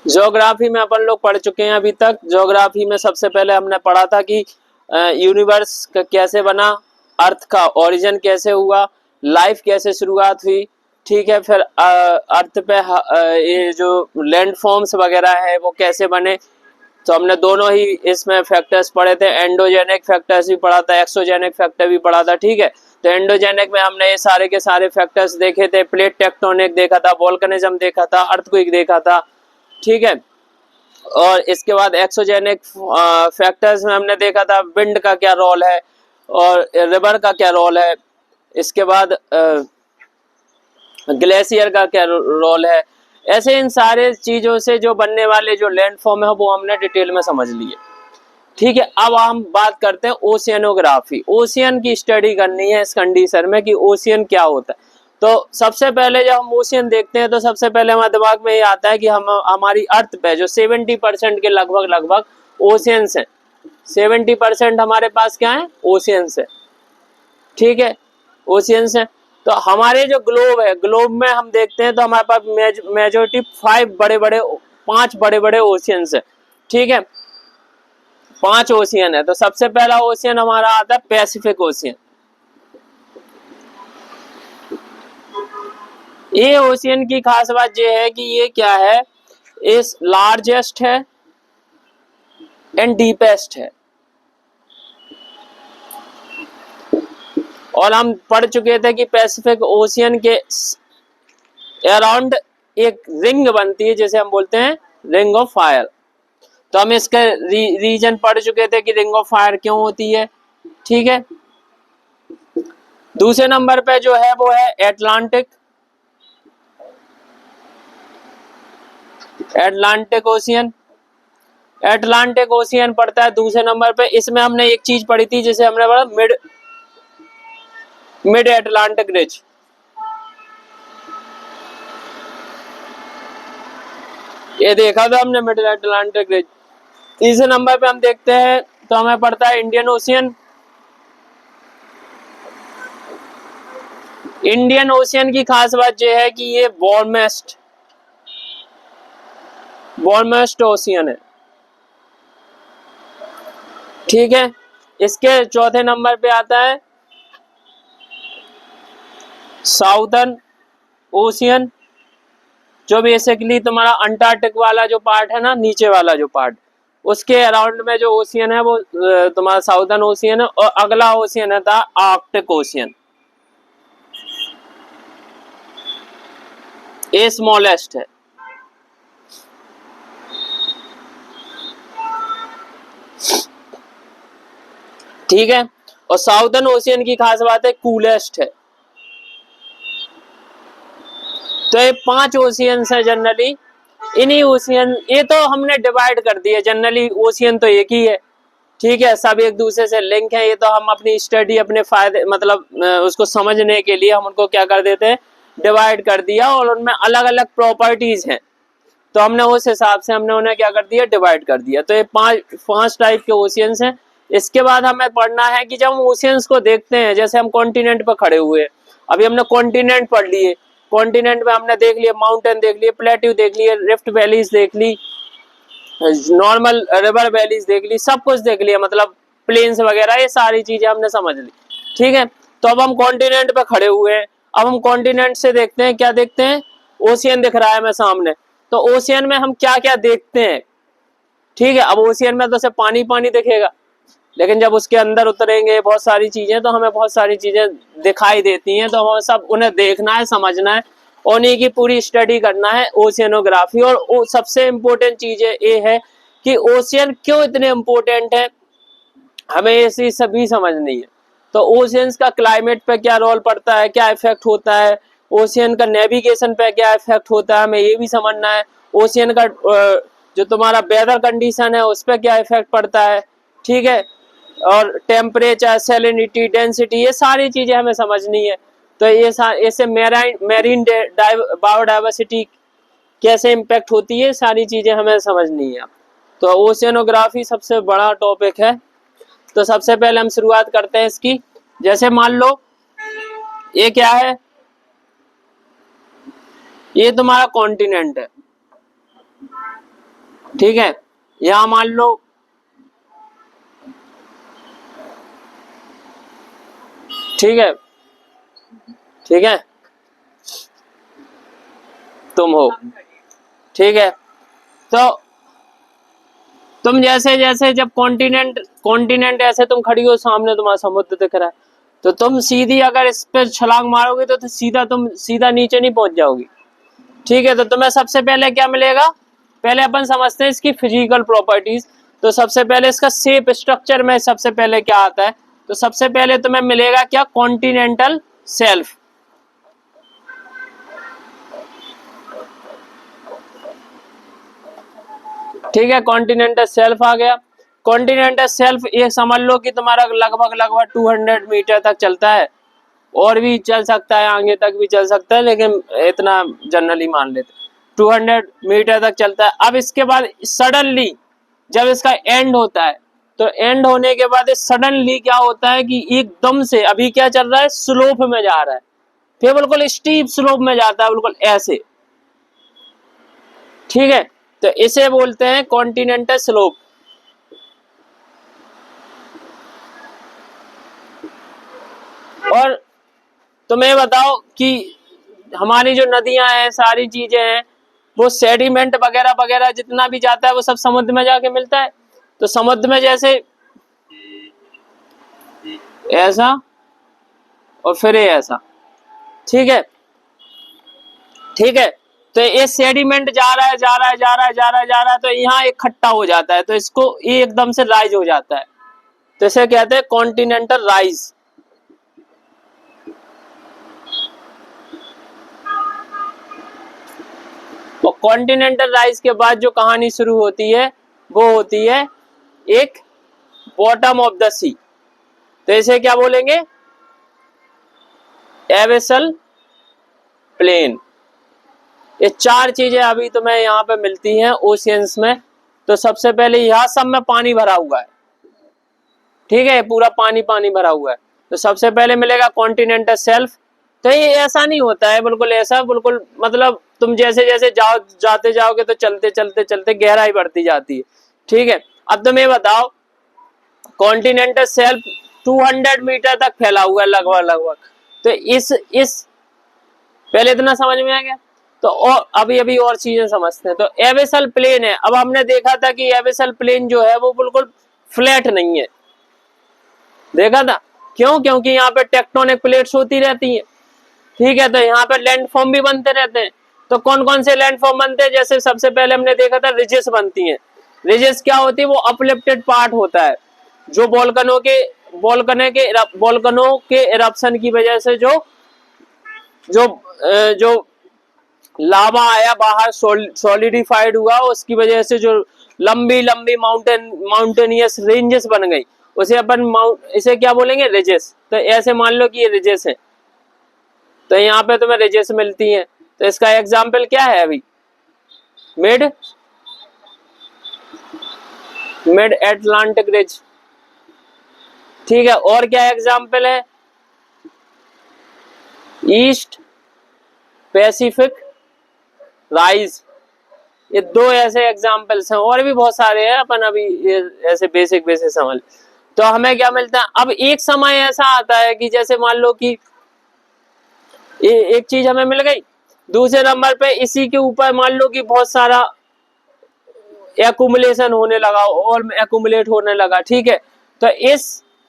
Geography में अपन लोग पढ़ चुके हैं अभी तक। ज्योग्राफी में सबसे पहले हमने पढ़ा था कि यूनिवर्स कैसे बना, अर्थ का ओरिजिन कैसे हुआ, लाइफ कैसे शुरुआत हुई, ठीक है। फिर अर्थ पे ये जो लैंड फॉर्म्स वगैरह है वो कैसे बने, तो हमने दोनों ही इसमें फैक्टर्स पढ़े थे। एंडोजेनिक फैक्टर्स भी पढ़ा था, एक्सोजेनिक फैक्टर भी पढ़ा था, ठीक है। तो एंडोजेनिक में हमने ये सारे के सारे फैक्टर्स देखे थे, प्लेट टेक्टोनिक देखा था, वोल्केनिज्म देखा था, अर्थक्वेक देखा था, ठीक है। और इसके बाद एक्सोजेनिक फैक्टर्स में हमने देखा था विंड का क्या रोल है और रिवर का क्या रोल है, इसके बाद ग्लेशियर का क्या रोल है। ऐसे इन सारे चीजों से जो बनने वाले जो लैंडफॉर्म है वो हमने डिटेल में समझ लिए, ठीक है। अब हम बात करते हैं ओशियनोग्राफी। ओशियन की स्टडी करनी है इस कंडीशन में कि ओशियन क्या होता है। तो सबसे पहले जब हम ओशियन देखते हैं तो सबसे पहले हमारे दिमाग में ये आता है कि हम हमारी अर्थ पे जो 70% के लगभग ओशियंस हैं, 70% हमारे पास क्या है, ओशियंस है, ठीक है, ओशियंस है। तो हमारे जो ग्लोब है, ग्लोब में हम देखते हैं तो हमारे पास मेजोरिटी 5 बड़े बड़े ओशियंस है, ठीक है, 5 ओशियन है। तो सबसे पहला ओशियन हमारा आता है पैसिफिक ओशियन। ये ओशियन की खास बात ये है कि ये क्या है, इस लार्जेस्ट है एंड डीपेस्ट है। और हम पढ़ चुके थे कि पैसिफिक ओशियन के अराउंड एक रिंग बनती है जिसे हम बोलते हैं रिंग ऑफ फायर। तो हम इसके रीजन पढ़ चुके थे कि रिंग ऑफ फायर क्यों होती है, ठीक है। दूसरे नंबर पे जो है वो है एटलांटिक ओशियन। एटलांटिक ओशियन पड़ता है दूसरे नंबर पे। इसमें हमने एक चीज पढ़ी थी जिसे हमने पढ़ा मिड एटलांटिक रिज। ये देखा था हमने मिड एटलांटिक रिज। तीसरे नंबर पे हम देखते हैं तो हमें पड़ता है इंडियन ओशियन। इंडियन ओशियन की खास बात यह है कि ये वार्मेस्ट ओशियन है, ठीक है। इसके चौथे नंबर पे आता है साउदर्न ओशियन, जो बेसिकली तुम्हारा अंटार्कटिक वाला जो पार्ट है ना, नीचे वाला जो पार्ट, उसके अराउंड में जो ओशियन है वो तुम्हारा साउदर्न ओशियन है। और अगला ओशियन है था आर्कटिक ओशियन, ये स्मॉलेस्ट है, ठीक है। और साउदर्न ओशियन की खास बात है कूलेस्ट है। तो ये 5 ओशियंस है जनरली। इन्हीं ओशियन, ये तो हमने डिवाइड कर दिया, जनरली ओशियन तो एक ही है, ठीक है, सब एक दूसरे से लिंक है। ये तो हम अपनी स्टडी अपने फायदे मतलब उसको समझने के लिए हम उनको क्या कर देते हैं, डिवाइड कर दिया, और उनमें अलग अलग प्रॉपर्टीज हैं तो हमने उस हिसाब से हमने उन्हें क्या कर दिया, डिवाइड कर दिया। तो ये पांच टाइप के ओशियंस हैं। इसके बाद हमें पढ़ना है कि जब हम ओशियंस को देखते हैं, जैसे हम कॉन्टिनेंट पर खड़े हुए, अभी हमने कॉन्टिनेंट पढ़ लिए, कॉन्टिनेंट में हमने देख लिए माउंटेन देख लिए, प्लेट्यू देख लिए, रिफ्ट वैलीज देख ली, नॉर्मल रिवर वैलीज देख ली, सब कुछ देख लिया, मतलब प्लेन्स वगैरह, ये सारी चीजें हमने समझ ली, ठीक है। तो अब हम कॉन्टिनेंट पे खड़े हुए हैं। अब हम कॉन्टिनेंट से देखते हैं, क्या देखते हैं, ओशियन दिख रहा है हमें सामने। तो ओशियन में हम क्या क्या देखते हैं, ठीक है। अब ओशियन में तो सिर्फ पानी पानी दिखेगा, लेकिन जब उसके अंदर उतरेंगे बहुत सारी चीजें, तो हमें बहुत सारी चीजें दिखाई देती हैं। तो हमें सब उन्हें देखना है, समझना है, उन्हीं की पूरी स्टडी करना है, ओशियनोग्राफी। और सबसे इम्पोर्टेंट चीज ये है कि ओशियन क्यों इतने इम्पोर्टेंट है, हमें ये सभी समझनी है। तो ओशियंस का क्लाइमेट पे क्या रोल पड़ता है, क्या इफेक्ट होता है, ओशियन का नेविगेशन पे क्या इफेक्ट होता है, हमें ये भी समझना है। ओशियन का जो तुम्हारा वेदर कंडीशन है उस पर क्या इफेक्ट पड़ता है, ठीक है। और टेम्परेचर, सैलिनिटी, डेंसिटी, ये सारी चीजें हमें समझनी है। तो ये ऐसे मैरीन बायोडाइवर्सिटी कैसे इम्पैक्ट होती है, सारी चीजें हमें समझनी है। तो ओशियनोग्राफी सबसे बड़ा टॉपिक है। तो सबसे पहले हम शुरुआत करते हैं इसकी। जैसे मान लो ये क्या है, ये तुम्हारा कॉन्टिनेंट है, ठीक है, यहां मान लो ठीक है, ठीक है, तुम हो, ठीक है। तो तुम जैसे जैसे जब कॉन्टिनेंट कॉन्टिनेंट ऐसे तुम खड़ी हो, सामने तुम्हारा समुद्र दिख रहा है, तो तुम सीधी अगर इस पे छलांग मारोगे तो सीधा तुम सीधा नीचे नहीं पहुंच जाओगी। ठीक है, तो तुम्हें सबसे पहले क्या मिलेगा, पहले अपन समझते हैं इसकी फिजिकल प्रॉपर्टीज। तो सबसे पहले इसका शेप स्ट्रक्चर में सबसे पहले क्या आता है, तो सबसे पहले तुम्हें मिलेगा क्या, कॉन्टिनेंटल शेल्फ। ठीक है, कॉन्टिनेंटल शेल्फ आ गया। कॉन्टिनेंटल शेल्फ ये समझ लो कि तुम्हारा लगभग लगभग 200 मीटर तक चलता है, और भी चल सकता है, आगे तक भी चल सकता है, लेकिन इतना जनरली मान लेते 200 मीटर तक चलता है। अब इसके बाद सडनली जब इसका एंड होता है, तो एंड होने के बाद सडनली क्या होता है कि एकदम से अभी क्या चल रहा है, स्लोप में जा रहा है, फिर बिल्कुल स्टीप स्लोप में जाता है, बिल्कुल ऐसे। ठीक है, तो इसे बोलते हैं कॉन्टिनेंटल स्लोप। और तुम्हें बताओ कि हमारी जो नदियां हैं, सारी चीजें हैं, वो सेडिमेंट वगैरह वगैरह जितना भी जाता है वो सब समुद्र में जाके मिलता है। तो समुद्र में जैसे ऐसा और फिर ये ऐसा, ठीक है, ठीक है। तो ये सेडिमेंट जा रहा है, जा रहा है, जा रहा है, जा रहा है, जा रहा है, तो यहाँ इकट्ठा हो जाता है, तो इसको ये एकदम से राइज हो जाता है, तो इसे कहते हैं कॉन्टिनेंटल राइज। और कॉन्टिनेंटल राइज के बाद जो कहानी शुरू होती है वो होती है एक बॉटम ऑफ द सी। तो इसे क्या बोलेंगे, एबेसल प्लेन। ये चार चीजें अभी तुम्हें यहाँ पे मिलती हैं ओशियंस में। तो सबसे पहले यहाँ सब में पानी भरा हुआ है, ठीक है, पूरा पानी पानी भरा हुआ है। तो सबसे पहले मिलेगा कॉन्टिनेंटल शेल्फ। तो ये ऐसा नहीं होता है बिल्कुल ऐसा, बिल्कुल मतलब तुम जैसे जैसे जाते जाओगे तो चलते चलते चलते गहराई बढ़ती जाती है। ठीक है, अब तुम ये बताओ, कॉन्टिनेंटल शेल्फ 200 मीटर तक फैला हुआ है लगभग लगभग। तो इस पहले इतना समझ में आ गया। तो और अभी अभी और चीजें समझते हैं। तो एबेसल प्लेन है। अब हमने देखा था कि एबेसल प्लेन जो है वो बिल्कुल फ्लैट नहीं है, देखा था। क्यों? क्योंकि यहाँ पे टेक्टोनिक प्लेट्स होती रहती हैं, ठीक है। तो यहाँ पे लैंडफॉर्म भी बनते रहते हैं। तो कौन कौन से लैंडफॉर्म बनते हैं? जैसे सबसे पहले हमने देखा था रिजेस बनती हैं। रिजेस क्या होती है? वो अपलिफ्टेड पार्ट होता है जो वोल्केनो के इरप्शन की वजह से जो जो जो लावा आया बाहर, सॉलिडिफाइड हुआ, उसकी वजह से जो लंबी लंबी माउंटेनियस रेंजेस बन गई, उसे अपन इसे क्या बोलेंगे? रिजेस। तो ऐसे मान लो कि ये रिजेस है, तो यहाँ पे तुम्हें रिजेस मिलती हैं। तो इसका एग्जाम्पल क्या है? अभी मिड एटलांटिक रिज, ठीक है। और क्या एग्जाम्पल है? East Pacific rise. ये दो ऐसे एग्जाम्पल्स हैं, और भी बहुत सारे हैं, अपन अभी ये ऐसे बेसिक बेसिक समझ। तो हमें क्या मिलता है? अब एक समय ऐसा आता है कि जैसे मान लो कि एक चीज हमें मिल गई, दूसरे नंबर पे इसी के ऊपर मान लो कि बहुत सारा एक्यूमुलेशन होने लगा और एक्यूमुलेट होने लगा, ठीक है। तो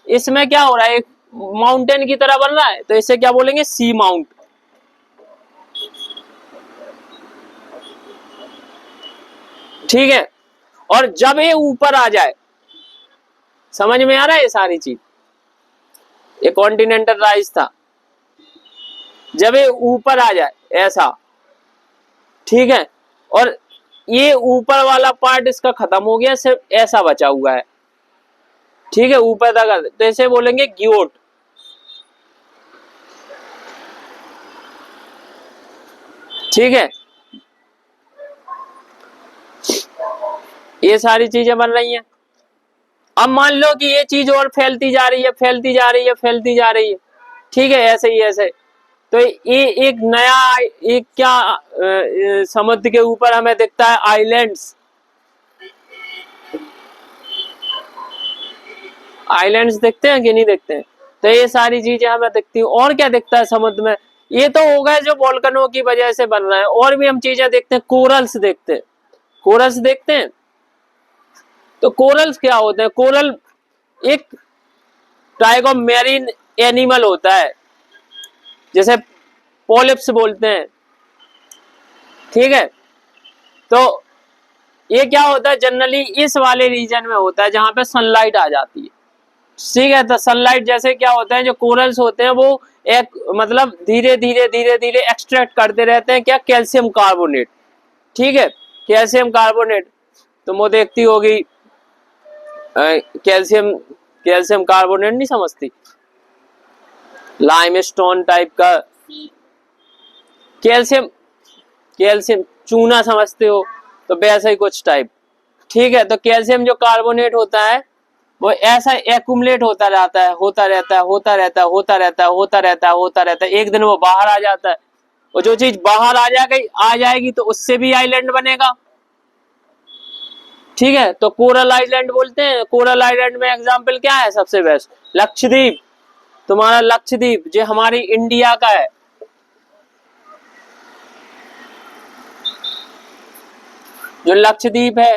इसमें क्या हो रहा है? एक माउंटेन की तरह बन रहा है, तो इसे क्या बोलेंगे? सी माउंट, ठीक है। और जब ये ऊपर आ जाए, समझ में आ रहा है ये सारी चीज? ये कॉन्टिनेंटल राइज था, जब ये ऊपर आ जाए ऐसा, ठीक है, और ये ऊपर वाला पार्ट इसका खत्म हो गया, सिर्फ ऐसा बचा हुआ है, ठीक है, ऊपर तक, तो इसे बोलेंगे ग्योट, ठीक है। ये सारी चीजें बन रही हैं। अब मान लो कि ये चीज और फैलती जा रही है, फैलती जा रही है, फैलती जा रही है, ठीक है, ऐसे ही ऐसे। तो ये एक नया एक क्या समुद्र के ऊपर हमें दिखता है? आइलैंड्स, आइलैंड्स दिखते हैं कि नहीं दिखते हैं? तो ये सारी चीजें हमें दिखती हैं। और क्या दिखता है समुद्र में? ये तो हो गए जो वोल्केनो की वजह से बन रहा है। और भी हम चीजें देखते हैं, कोरल्स देखते हैं। कोरल्स देखते हैं। तो कोरल्स क्या होते हैं? कोरल एक टाइप ऑफ मैरीन एनिमल होता है, जैसे पॉलिप्स बोलते हैं, ठीक है। तो ये क्या होता है, जनरली इस वाले रीजन में होता है जहां पे सनलाइट आ जाती है, ठीक है। तो सनलाइट जैसे क्या होता है, जो कोरल्स होते हैं वो एक मतलब धीरे धीरे एक्सट्रैक्ट करते रहते हैं क्या, कैल्शियम कार्बोनेट, ठीक है। कैल्शियम कार्बोनेट तुम वो देखती होगी, कैल्शियम कैल्शियम कार्बोनेट नहीं समझती, लाइमस्टोन टाइप का कैल्शियम, कैल्शियम चूना समझते हो, तो वैसा ही कुछ टाइप, ठीक है। तो कैल्शियम जो कार्बोनेट होता है वो ऐसा एक्यूमुलेट होता रहता है, एक दिन वो बाहर आ जाता है। और जो चीज बाहर आ जाएगी तो उससे भी आइलैंड बनेगा, ठीक है। तो कोरल आइलैंड बोलते हैं। कोरल आइलैंड में एग्जांपल क्या है सबसे बेस्ट? लक्षद्वीप। तुम्हारा लक्षद्वीप जो हमारी इंडिया का है, जो लक्षद्वीप है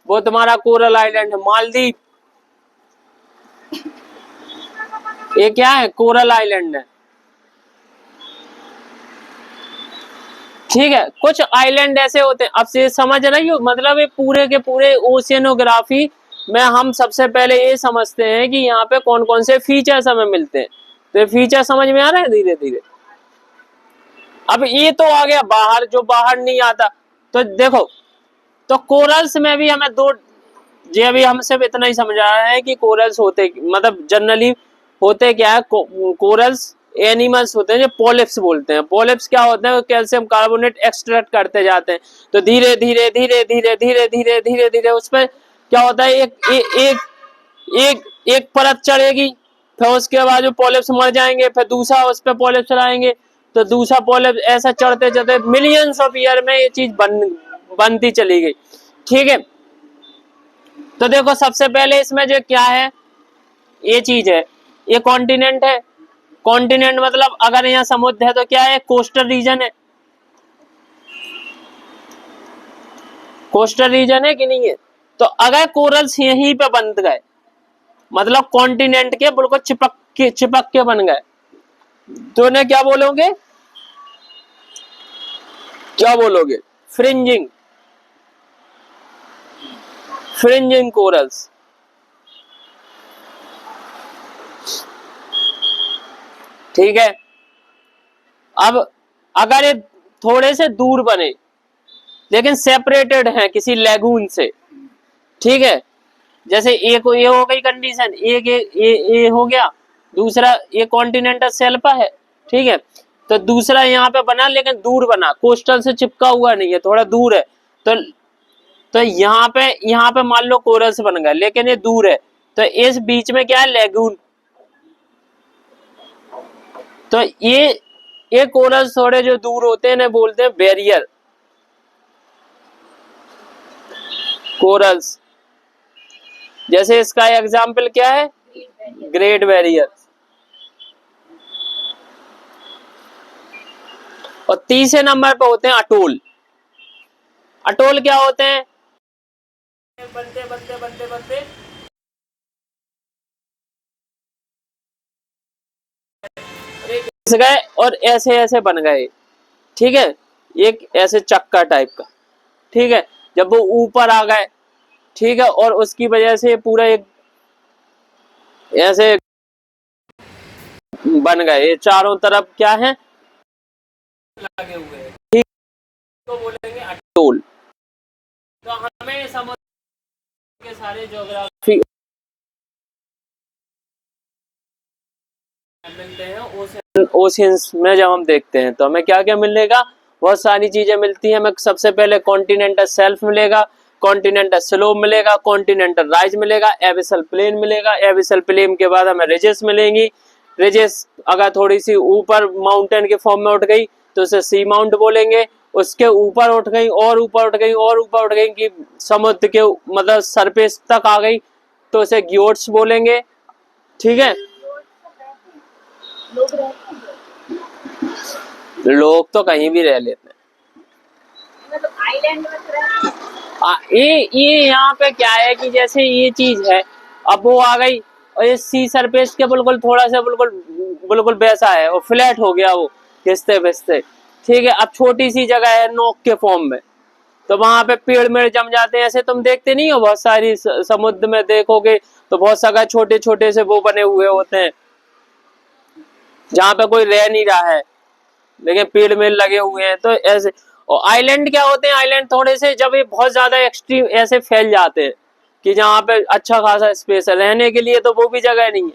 वो तुम्हारा कोरल आइलैंड है। मालदीव ये क्या है? कोरल आइलैंड है, ठीक है। कुछ आइलैंड ऐसे होते हैं, अब से समझ रही हो, मतलब ये पूरे के पूरे ओशियनोग्राफी में हम सबसे पहले ये समझते हैं कि यहाँ पे कौन कौन से फीचर्स हमें मिलते हैं। तो ये फीचर समझ में आ रहा है धीरे धीरे। अब ये तो आ गया बाहर, जो बाहर नहीं आता। तो देखो, तो कोरल्स में भी हमें दो, ये अभी हम सिर्फ इतना ही समझ रहा है कि कोरल्स होते मतलब जनरली होते क्या है, कोरल्स एनिमल्स होते हैं जो पॉलिप्स बोलते हैं। पॉलिप्स क्या होते हैं? कैल्शियम कार्बोनेट एक्सट्रैक्ट करते जाते हैं, तो धीरे धीरे उस पर क्या होता है, एक परत चढ़ेगी, फिर उसके बाद जो पॉलिप्स मर जाएंगे, फिर दूसरा उस पर पॉलिप्स चढ़ाएंगे, तो दूसरा पॉलिप्स, ऐसा चढ़ते चढ़ते मिलियंस ऑफ ईयर में ये चीज बनती चली गई, ठीक है। तो देखो सबसे पहले इसमें जो क्या है, ये चीज है, ये कॉन्टिनेंट है। कॉन्टिनेंट मतलब अगर यहाँ समुद्र है तो क्या है? कोस्टल रीजन है। कोस्टल रीजन है कि नहीं है? तो अगर कोरल्स यहीं पे बन गए, मतलब कॉन्टिनेंट के बिल्कुल चिपक के बन गए, तो उन्हें क्या बोलोगे? क्या बोलोगे? फ्रिंजिंग, फ्रिंजिंग कोरल्स, ठीक है। अब अगर ये थोड़े से दूर बने लेकिन सेपरेटेड है किसी लेगून से, ठीक है, जैसे एक ये हो गई कंडीशन, एक ये हो गया, दूसरा ये कॉन्टिनेंटल शेल्फ है, ठीक है। तो दूसरा यहाँ पे बना लेकिन दूर बना, कोस्टल से चिपका हुआ नहीं है, थोड़ा दूर है। तो यहाँ पे मान लो कोरल्स बन गए लेकिन ये दूर है, तो इस बीच में क्या है? लेगून। तो ये कोरल्स थोड़े जो दूर होते हैं ना बोलते हैं बैरियर कोरल्स। जैसे इसका एग्जाम्पल क्या है? Great barrier. और तीसरे नंबर पे होते हैं अटोल। अटोल क्या होते हैं? बनते बनते बनते बनते गए और ऐसे ऐसे बन गए, ठीक है। एक ऐसे चक्का टाइप का, ठीक है। जब वो ऊपर आ गए, ठीक है, और उसकी वजह से पूरा एक ऐसे बन गए, ये चारों तरफ क्या है? लगे हुए हैं, ठीक, तो बोलेंगे अटोल। तो हमें समझ के सारे ज्योग्राफी मिलते हैं ओशियंस में। जब हम देखते हैं तो हमें क्या क्या मिलेगा? बहुत सारी चीजें मिलती हैं। हमें सबसे पहले कॉन्टिनेंटल शेल्फ मिलेगा, कॉन्टिनेंटल स्लोप मिलेगा, कॉन्टिनेंटल राइज मिलेगा, एबिसल प्लेन मिलेगा, एबिसल प्लेन के बाद हमें रिजेस मिलेंगी। रिजेस अगर थोड़ी सी ऊपर माउंटेन के फॉर्म में उठ गई तो उसे सी माउंट बोलेंगे। उसके ऊपर उठ गई और ऊपर उठ गई और ऊपर उठ गई कि समुद्र के मतलब सरफेस तक आ गई तो उसे ग्योट्स बोलेंगे। ठीक है, लोग तो कहीं भी रह लेते हैं। ये यहाँ पे क्या है कि जैसे ये चीज है, अब वो आ गई और ये सी सरफेस के बिल्कुल थोड़ा सा बिल्कुल बिल्कुल वैसा है और फ्लैट हो गया वो घिसते घिसते। ठीक है, अब छोटी सी जगह है नोक के फॉर्म में, तो वहां पे पेड़ मेड़ जम जाते हैं। ऐसे तुम देखते नहीं हो बहुत सारी समुद्र में देखोगे तो बहुत सारे छोटे छोटे से वो बने हुए होते हैं जहाँ पे कोई रह नहीं रहा है लेकिन पेड़ मेड़ लगे हुए हैं। तो ऐसे, और आइलैंड क्या होते हैं, आइलैंड थोड़े से जब ये बहुत ज्यादा एक्सट्रीम ऐसे फैल जाते हैं कि जहाँ पे अच्छा खासा स्पेस है रहने के लिए, तो वो भी जगह नहीं है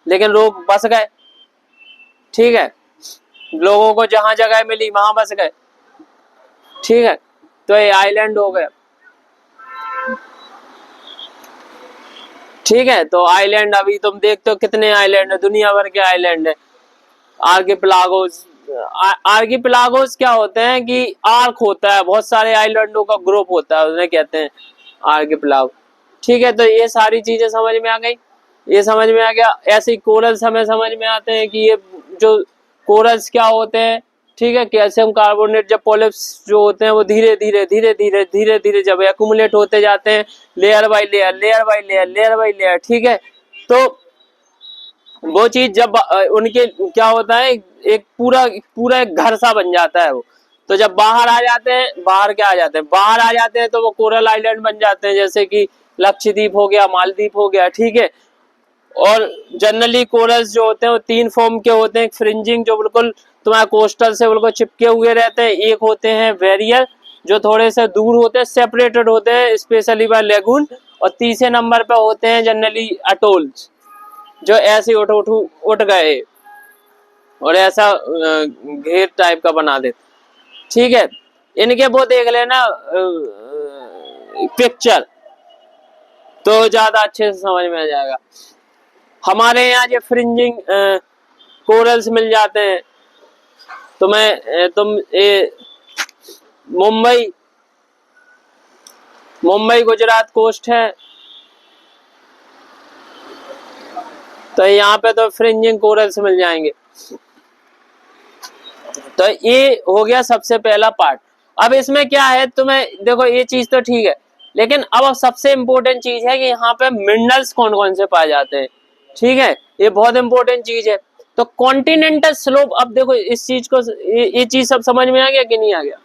लेकिन लोग बस गए। ठीक है, लोगों को जहां जगह मिली वहां बस गए। ठीक है, तो ये आइलैंड हो गया। ठीक है, तो आइलैंड अभी तुम देखते हो कितने आइलैंड है, दुनिया भर के आइलैंड है। आर्किपेलागोस, आर्किपेलागोस क्या होते हैं कि आर्क होता है, बहुत सारे आइलैंडों का ग्रुप होता है, उन्हें कहते हैं आर्किपेलागो। ठीक है, तो ये सारी चीजें समझ में आ गई, ये समझ में आ गया। ऐसे कोरल्स हमें समझ में आते हैं कि ये जो कोरल्स क्या होते हैं, ठीक है, कैल्शियम कार्बोनेट जब पॉलिप्स जो होते हैं वो धीरे धीरे धीरे धीरे धीरे धीरे जब एक्यूमुलेट होते जाते हैं layer by layer layer by layer layer by layer, ठीक है, तो वो चीज जब उनके क्या होता है, एक पूरा पूरा एक घर सा बन जाता है वो। तो जब बाहर आ जाते हैं, बाहर क्या आ जाते हैं, बाहर आ जाते हैं तो वो कोरल आइलैंड बन जाते हैं, जैसे कि लक्षद्वीप हो गया, मालदीप हो गया। ठीक है, और जनरली कोरल्स जो होते हैं वो तीन फॉर्म के होते हैं। फ्रिंजिंग जो बिल्कुल तुम्हारे कोस्टल से बिल्कुल चिपके हुए रहते हैं, एक होते हैं वेरियर जो थोड़े से दूर होते हैं, सेपरेटेड होते हैं स्पेशली बाय लेगून, और तीसरे नंबर पे होते हैं जनरली अटोल्स जो ऐसे उठ गए और ऐसा घेर टाइप का बना देते। ठीक है, इनके वो देख लेना पिक्चर तो ज्यादा अच्छे से समझ में आ जाएगा। हमारे यहाँ जो फ्रिंजिंग कोरल्स मिल जाते हैं तुम मुंबई मुंबई गुजरात कोस्ट है, तो यहाँ पे तो फ्रिंजिंग कोरल्स मिल जाएंगे। तो ये हो गया सबसे पहला पार्ट। अब इसमें क्या है, तुम्हें देखो ये चीज तो ठीक है, लेकिन अब सबसे इंपॉर्टेंट चीज है कि यहाँ पे मिनरल्स कौन कौन से पाए जाते हैं। ठीक है, ये बहुत इंपॉर्टेंट चीज है। तो कॉन्टिनेंटल स्लोप, अब देखो इस चीज को, ये चीज सब समझ में आ गया कि नहीं आ गया।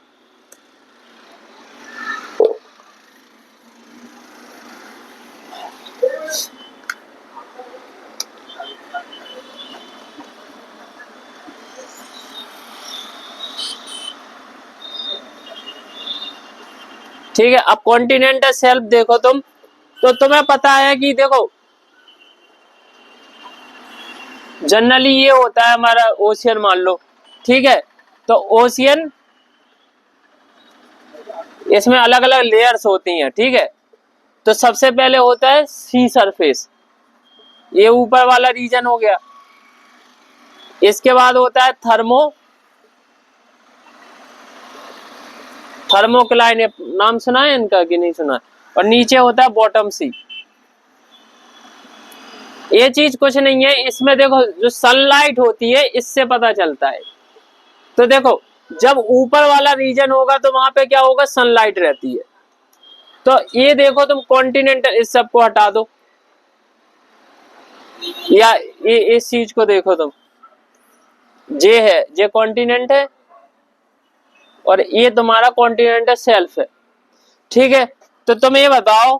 ठीक है, अब कॉन्टिनेंटल शेल्फ देखो तुम, तो तुम्हें पता है कि देखो जनरली ये होता है हमारा ओशियन मान लो। ठीक है, तो ओशियन इसमें अलग अलग लेयर्स होती हैं। ठीक है, तो सबसे पहले होता है सी सरफेस, ये ऊपर वाला रीजन हो गया। इसके बाद होता है थर्मोक्लाइन, नाम सुना है इनका कि नहीं सुना। और नीचे होता है बॉटम सी। ये चीज कुछ नहीं है, इसमें देखो जो सनलाइट होती है इससे पता चलता है। तो देखो जब ऊपर वाला रीजन होगा तो वहां पे क्या होगा, सनलाइट रहती है। तो ये देखो तुम कॉन्टिनेंटल, इस सब को हटा दो, या ये इस चीज को देखो तुम, ये कॉन्टिनेंट है और ये तुम्हारा कॉन्टिनेंटल शेल्फ है। ठीक है, तो तुम ये बताओ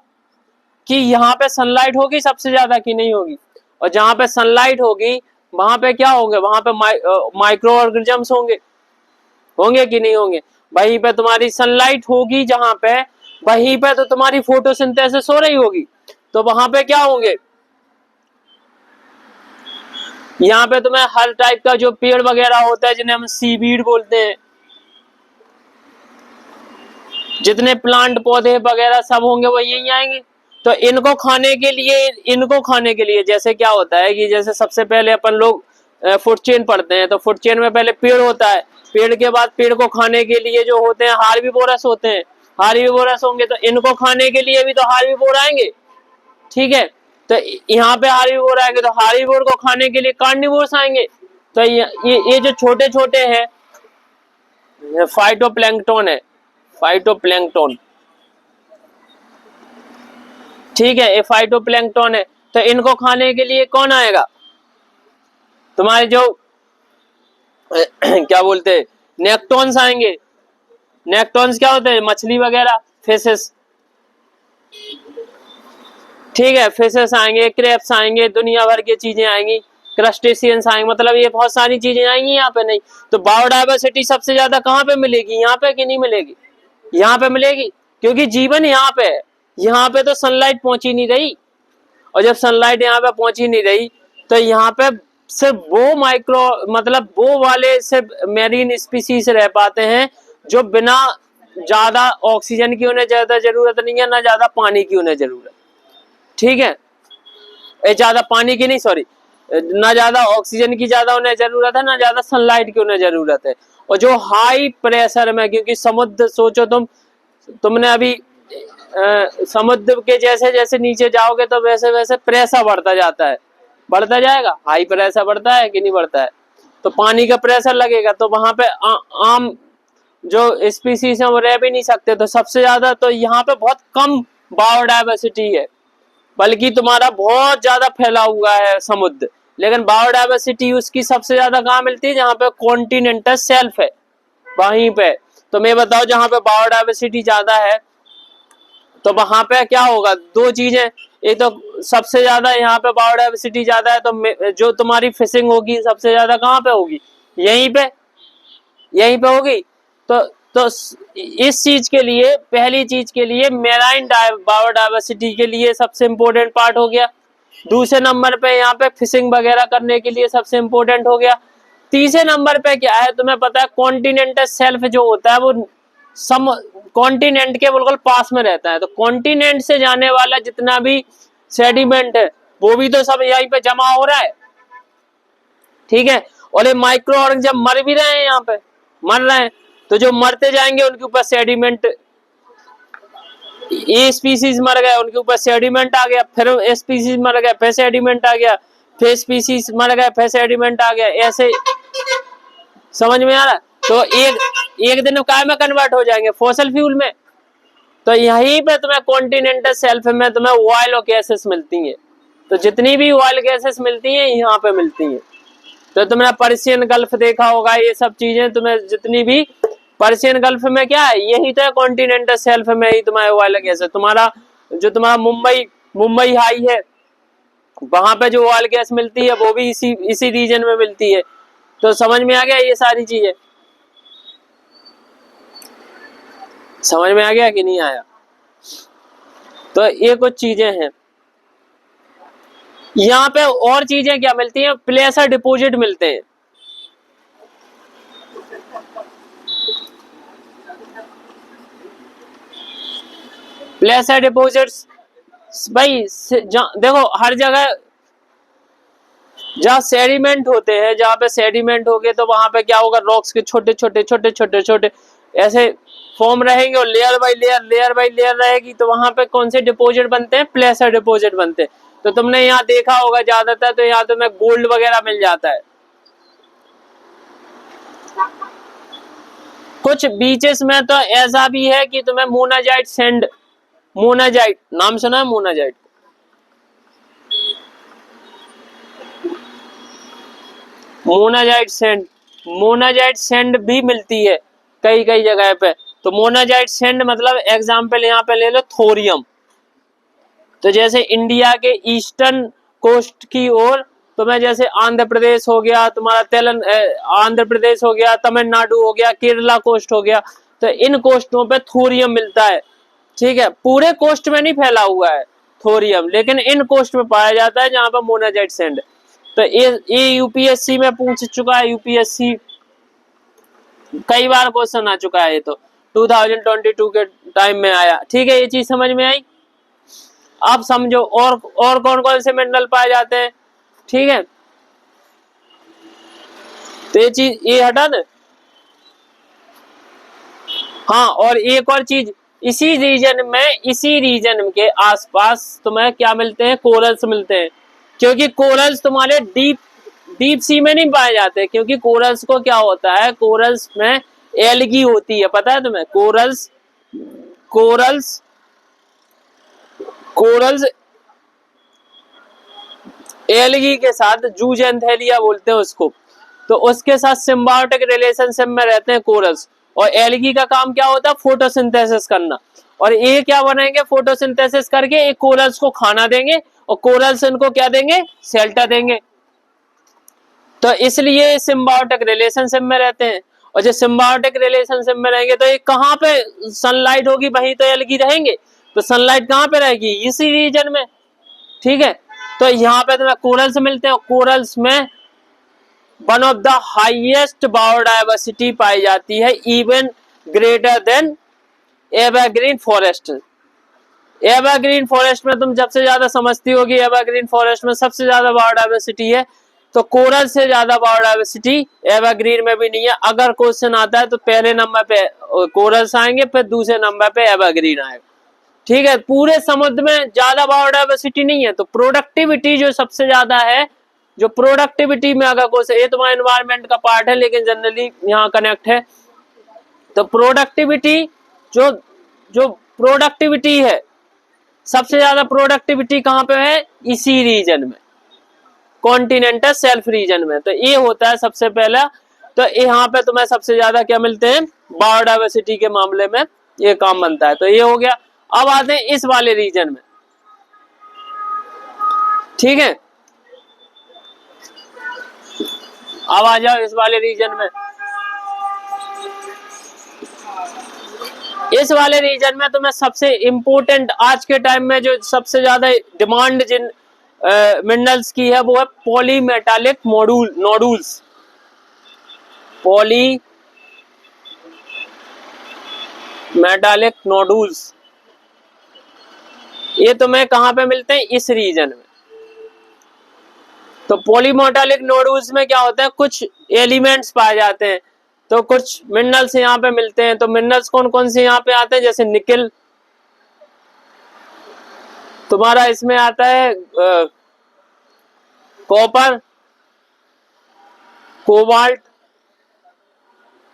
कि यहाँ पे सनलाइट होगी सबसे ज्यादा कि नहीं होगी, और जहां पे सनलाइट होगी वहां पे क्या होंगे, वहां पे माइक्रो ऑर्गेनिजम्स होंगे कि नहीं होंगे। वहीं पे तुम्हारी सनलाइट होगी, जहां पे वहीं पे तो तुम्हारी फोटोसिंथेसिस हो रही होगी, तो वहां पे क्या होंगे, यहाँ पे तुम्हें हर टाइप का जो पेड़ वगैरह होता है जिन्हें हम सीवीड बोलते हैं, जितने प्लांट पौधे वगैरह सब होंगे वो यही आएंगे। तो इनको खाने के लिए जैसे क्या होता है कि जैसे सबसे पहले अपन लोग फूड चेन पढ़ते हैं, तो फूड चेन में पहले पेड़ होता है, पेड़ के बाद पेड़ को खाने के लिए जो होते हैं हार्बीवोरस होंगे, तो इनको खाने के लिए भी तो हार्बीवोर आएंगे। ठीक है, तो यहाँ पे हार्बीवोर आएंगे, तो हार्बीवोर को खाने के लिए कार्निवोर्स आएंगे। तो ये जो छोटे छोटे हैं फाइटोप्लैंक्टन है, फाइटोप्लैंक्टन, ठीक है, ये फाइटोप्लैंक्टन है। तो इनको खाने के लिए कौन आएगा, तुम्हारे जो क्या बोलते हैं नेक्टॉन्स आएंगे। नेक्टॉन्स क्या होते हैं, मछली वगैरह, फिशेस, ठीक है, फिशेस आएंगे, क्रेप्स आएंगे, दुनिया भर की चीजें आएंगी, क्रस्टेशियंस आएंगे, मतलब ये बहुत सारी चीजें आएंगी यहाँ पे। नहीं तो बायोडाइवर्सिटी सबसे ज्यादा कहाँ पे मिलेगी, यहाँ पे कि नहीं मिलेगी, यहाँ पे मिलेगी, क्योंकि जीवन यहाँ पे है। यहाँ पे तो सनलाइट पहुंची नहीं रही, और जब सनलाइट यहाँ पे पहुंची नहीं रही तो यहाँ पे सिर्फ वो माइक्रो मतलब वो वाले सिर्फ मेरीन स्पीसीज रह पाते हैं जो बिना ज्यादा ऑक्सीजन की उन्हें ज्यादा जरूरत नहीं है, ना ज्यादा पानी की उन्हें जरूरत, ठीक है, ज्यादा पानी की नहीं, सॉरी, ना ज्यादा ऑक्सीजन की ज्यादा उन्हें जरूरत है, ना ज्यादा सनलाइट की उन्हें जरूरत है। और जो हाई प्रेशर में, क्योंकि समुद्र सोचो तुमने अभी समुद्र के जैसे जैसे नीचे जाओगे तो वैसे वैसे प्रेशर बढ़ता जाता है, बढ़ता जाएगा, हाई प्रेशर बढ़ता है कि नहीं बढ़ता है, तो पानी का प्रेशर लगेगा, तो वहां पे आम जो स्पीसीज है वो रह भी नहीं सकते। तो सबसे ज्यादा तो यहाँ पे बहुत कम बायोडाइवर्सिटी है, बल्कि तुम्हारा बहुत ज्यादा फैला हुआ है समुद्र, लेकिन बायोडाइवर्सिटी उसकी सबसे ज्यादा कहाँ मिलती है, जहाँ पे कॉन्टिनेंटल शेल्फ है वहीं पे। तो मैं बताओ जहाँ पे बायोडाइवर्सिटी ज्यादा है तो वहां पे क्या होगा, दो चीजें, एक तो सबसे ज्यादा यहाँ पे बायोडाइवर्सिटी ज्यादा है तो जो तुम्हारी फिशिंग होगी सबसे ज्यादा कहाँ पे होगी, यहीं पे होगी। तो इस चीज के लिए, पहली चीज के लिए मेराइन बायोडाइवर्सिटी के लिए सबसे इंपॉर्टेंट पार्ट हो गया। दूसरे नंबर पे यहाँ पे फिशिंग वगैरह करने के लिए सबसे इंपॉर्टेंट हो गया। तीसरे नंबर पे क्या है, तुम्हें पता है कॉन्टिनेंटल शेल्फ जो होता है वो कॉन्टिनेंट के बिल्कुल पास में रहता है, तो कॉन्टिनेंट से जाने वाला जितना भी सेडिमेंट है वो भी तो सब यहीं पे जमा हो रहा है, ठीक है। और ये माइक्रो ऑर्गेनिज्म जब मर भी रहे हैं, यहाँ पे मर रहे हैं, तो जो मरते जाएंगे उनके ऊपर सेडिमेंट, ये स्पीसीज मर गए उनके ऊपर सेडिमेंट आ गया, फिर स्पीसीज मर गए फिर सेडिमेंट आ गया, फिर स्पीसीज मर गए फिर सेडिमेंट आ गया, ऐसे समझ में आ रहा है। तो एक दिन काय में कन्वर्ट हो जाएंगे, फॉसिल फ्यूल में। तो यहीं पे तुम्हें कॉन्टिनेंटल शेल्फ में तुम्हें ऑयल और गैसेस मिलती हैं, तो जितनी भी ऑयल गैसेस मिलती हैं यहाँ पे मिलती हैं। तो तुमने पर्शियन गल्फ देखा होगा, ये सब चीजें तुम्हें जितनी भी पर्शियन गल्फ में क्या है, यही तो है कॉन्टिनेंटल शेल्फ में ही तुम्हारे ऑयल गैस है। तुम्हारा मुंबई हाई है, वहां पे जो ऑयल गैस मिलती है वो भी इसी रीजन में मिलती है। तो समझ में आ गया ये सारी चीजें, समझ में आ गया कि नहीं आया। तो ये कुछ चीजें हैं। यहाँ पे और चीजें क्या मिलती हैं, प्लेसर डिपॉजिट मिलते हैं। प्लेसर डिपॉजिट्स भाई देखो हर जगह जहाँ सेडिमेंट होते हैं, जहाँ पे सेडिमेंट हो गए तो वहां पे क्या होगा, रॉक्स के छोटे छोटे ऐसे फॉर्म रहेंगे, और लेयर बाय लेयर रहेगी, तो वहां पे कौन से डिपॉजिट बनते हैं, प्लेसर डिपॉजिट बनते हैं। तो तुमने यहाँ देखा होगा ज्यादातर, तो यहाँ तुम्हें गोल्ड वगैरह मिल जाता है। कुछ बीचेस में तो ऐसा भी है कि तुम्हें मोनाजाइट सैंड, मोनाजाइट नाम सुना है, मोनाजाइट, मोनाजाइट सैंड भी मिलती है कई जगह पे। तो मोनाजाइट सैंड मतलब एग्जांपल यहाँ पे ले लो थोरियम। तो जैसे इंडिया के ईस्टर्न कोस्ट की ओर, तो मैं जैसे आंध्र प्रदेश हो गया तुम्हारा, आंध्र प्रदेश हो गया, तमिलनाडु हो गया, केरला कोस्ट हो गया, तो इन कोस्टों पे थोरियम मिलता है, ठीक है। पूरे कोस्ट में नहीं फैला हुआ है थोरियम, लेकिन इन कोस्ट में पाया जाता है जहां पर मोनाजाइट सैंड। तो ये यूपीएससी में पूछ चुका है, यूपीएससी कई बार क्वेश्चन आ चुका है, ये तो 2022 के टाइम में आया, ठीक है। ये चीज समझ में आई। आप समझो और कौन कौन से मिनरल पाए जाते हैं, ठीक है। तो ये चीज ये हटा दे। हाँ, और एक और चीज इसी रीजन के आसपास तुम्हें क्या मिलते हैं, कोरल्स मिलते हैं, क्योंकि कोरल्स तुम्हारे डीप सी में नहीं पाए जाते, क्योंकि कोरल्स को क्या होता है, कोरल्स में एल्गी होती है, पता है तुम्हें, कोरल्स एल्गी के साथ जूजेंथेलिया बोलते हैं उसको, तो उसके साथ सिम्बायोटिक रिलेशनशिप में रहते हैं कोरल्स। और एल्गी का काम क्या होता है, फोटोसिंथेसिस करना, और ये क्या बनाएंगे, फोटोसिंथेसिस करके एक कोरल्स को खाना देंगे और कोरल्स इनको क्या देंगे, शेल्टर देंगे। तो इसलिए सिम्बायोटिक रिलेशनशिप में रहते हैं, और जो सिम्बायोटिक रिलेशनशिप में रहेंगे तो ये कहाँ पे सनलाइट होगी, वहीं तो एल्गी रहेंगे, तो सनलाइट कहाँ पे रहेगी, इसी रीजन में, ठीक है। तो यहाँ पे तुम्हें कोरल्स मिलते हैं, कोरल्स में one of the highest biodiversity पाई जाती है, even greater than evergreen forest. Evergreen forest में तुम सबसे ज्यादा समझती होगी, एवरग्रीन फॉरेस्ट में सबसे ज्यादा बायोडायवर्सिटी है, तो कोरल से ज्यादा बायोडायवर्सिटी एवरग्रीन में भी नहीं है। अगर क्वेश्चन आता है तो पहले नंबर पे कोरल्स आएंगे, फिर दूसरे नंबर पे एवरग्रीन आएगा, ठीक है। पूरे समुद्र में ज्यादा बायोडायवर्सिटी नहीं है, तो प्रोडक्टिविटी जो सबसे ज्यादा है, जो प्रोडक्टिविटी में अगर क्वेश्चन, ये तुम्हारा एनवायरमेंट का पार्ट है लेकिन जनरली यहाँ कनेक्ट है, तो प्रोडक्टिविटी जो प्रोडक्टिविटी है, सबसे ज्यादा प्रोडक्टिविटी कहाँ पे है, इसी रीजन में, कॉन्टिनेंटल शेल्फ रीजन में। तो ये होता है सबसे पहला, तो यहाँ पे तुम्हें सबसे ज्यादा क्या मिलते हैं, बायोडायवर्सिटी के मामले में ये काम बनता है। तो ये हो गया। अब आते हैं इस वाले रीजन में, ठीक है, अब आ जाओ इस वाले रीजन में। इस वाले रीजन में तुम्हें सबसे इंपॉर्टेंट आज के टाइम में जो सबसे ज्यादा डिमांड जिन मिनरल्स की है, वो है पॉलीमेटालिक नोडुल्स। पॉलीमेटालिक नोडुल्स, ये तुम्हें कहां पे मिलते हैं, इस रीजन में। तो पॉलीमेटालिक नोडुल्स में क्या होता है, कुछ एलिमेंट्स पाए जाते हैं, तो कुछ मिनरल्स यहाँ पे मिलते हैं। तो मिनरल्स कौन कौन से यहाँ पे आते हैं, जैसे निकल तुम्हारा इसमें आता है, कॉपर, कोबाल्ट,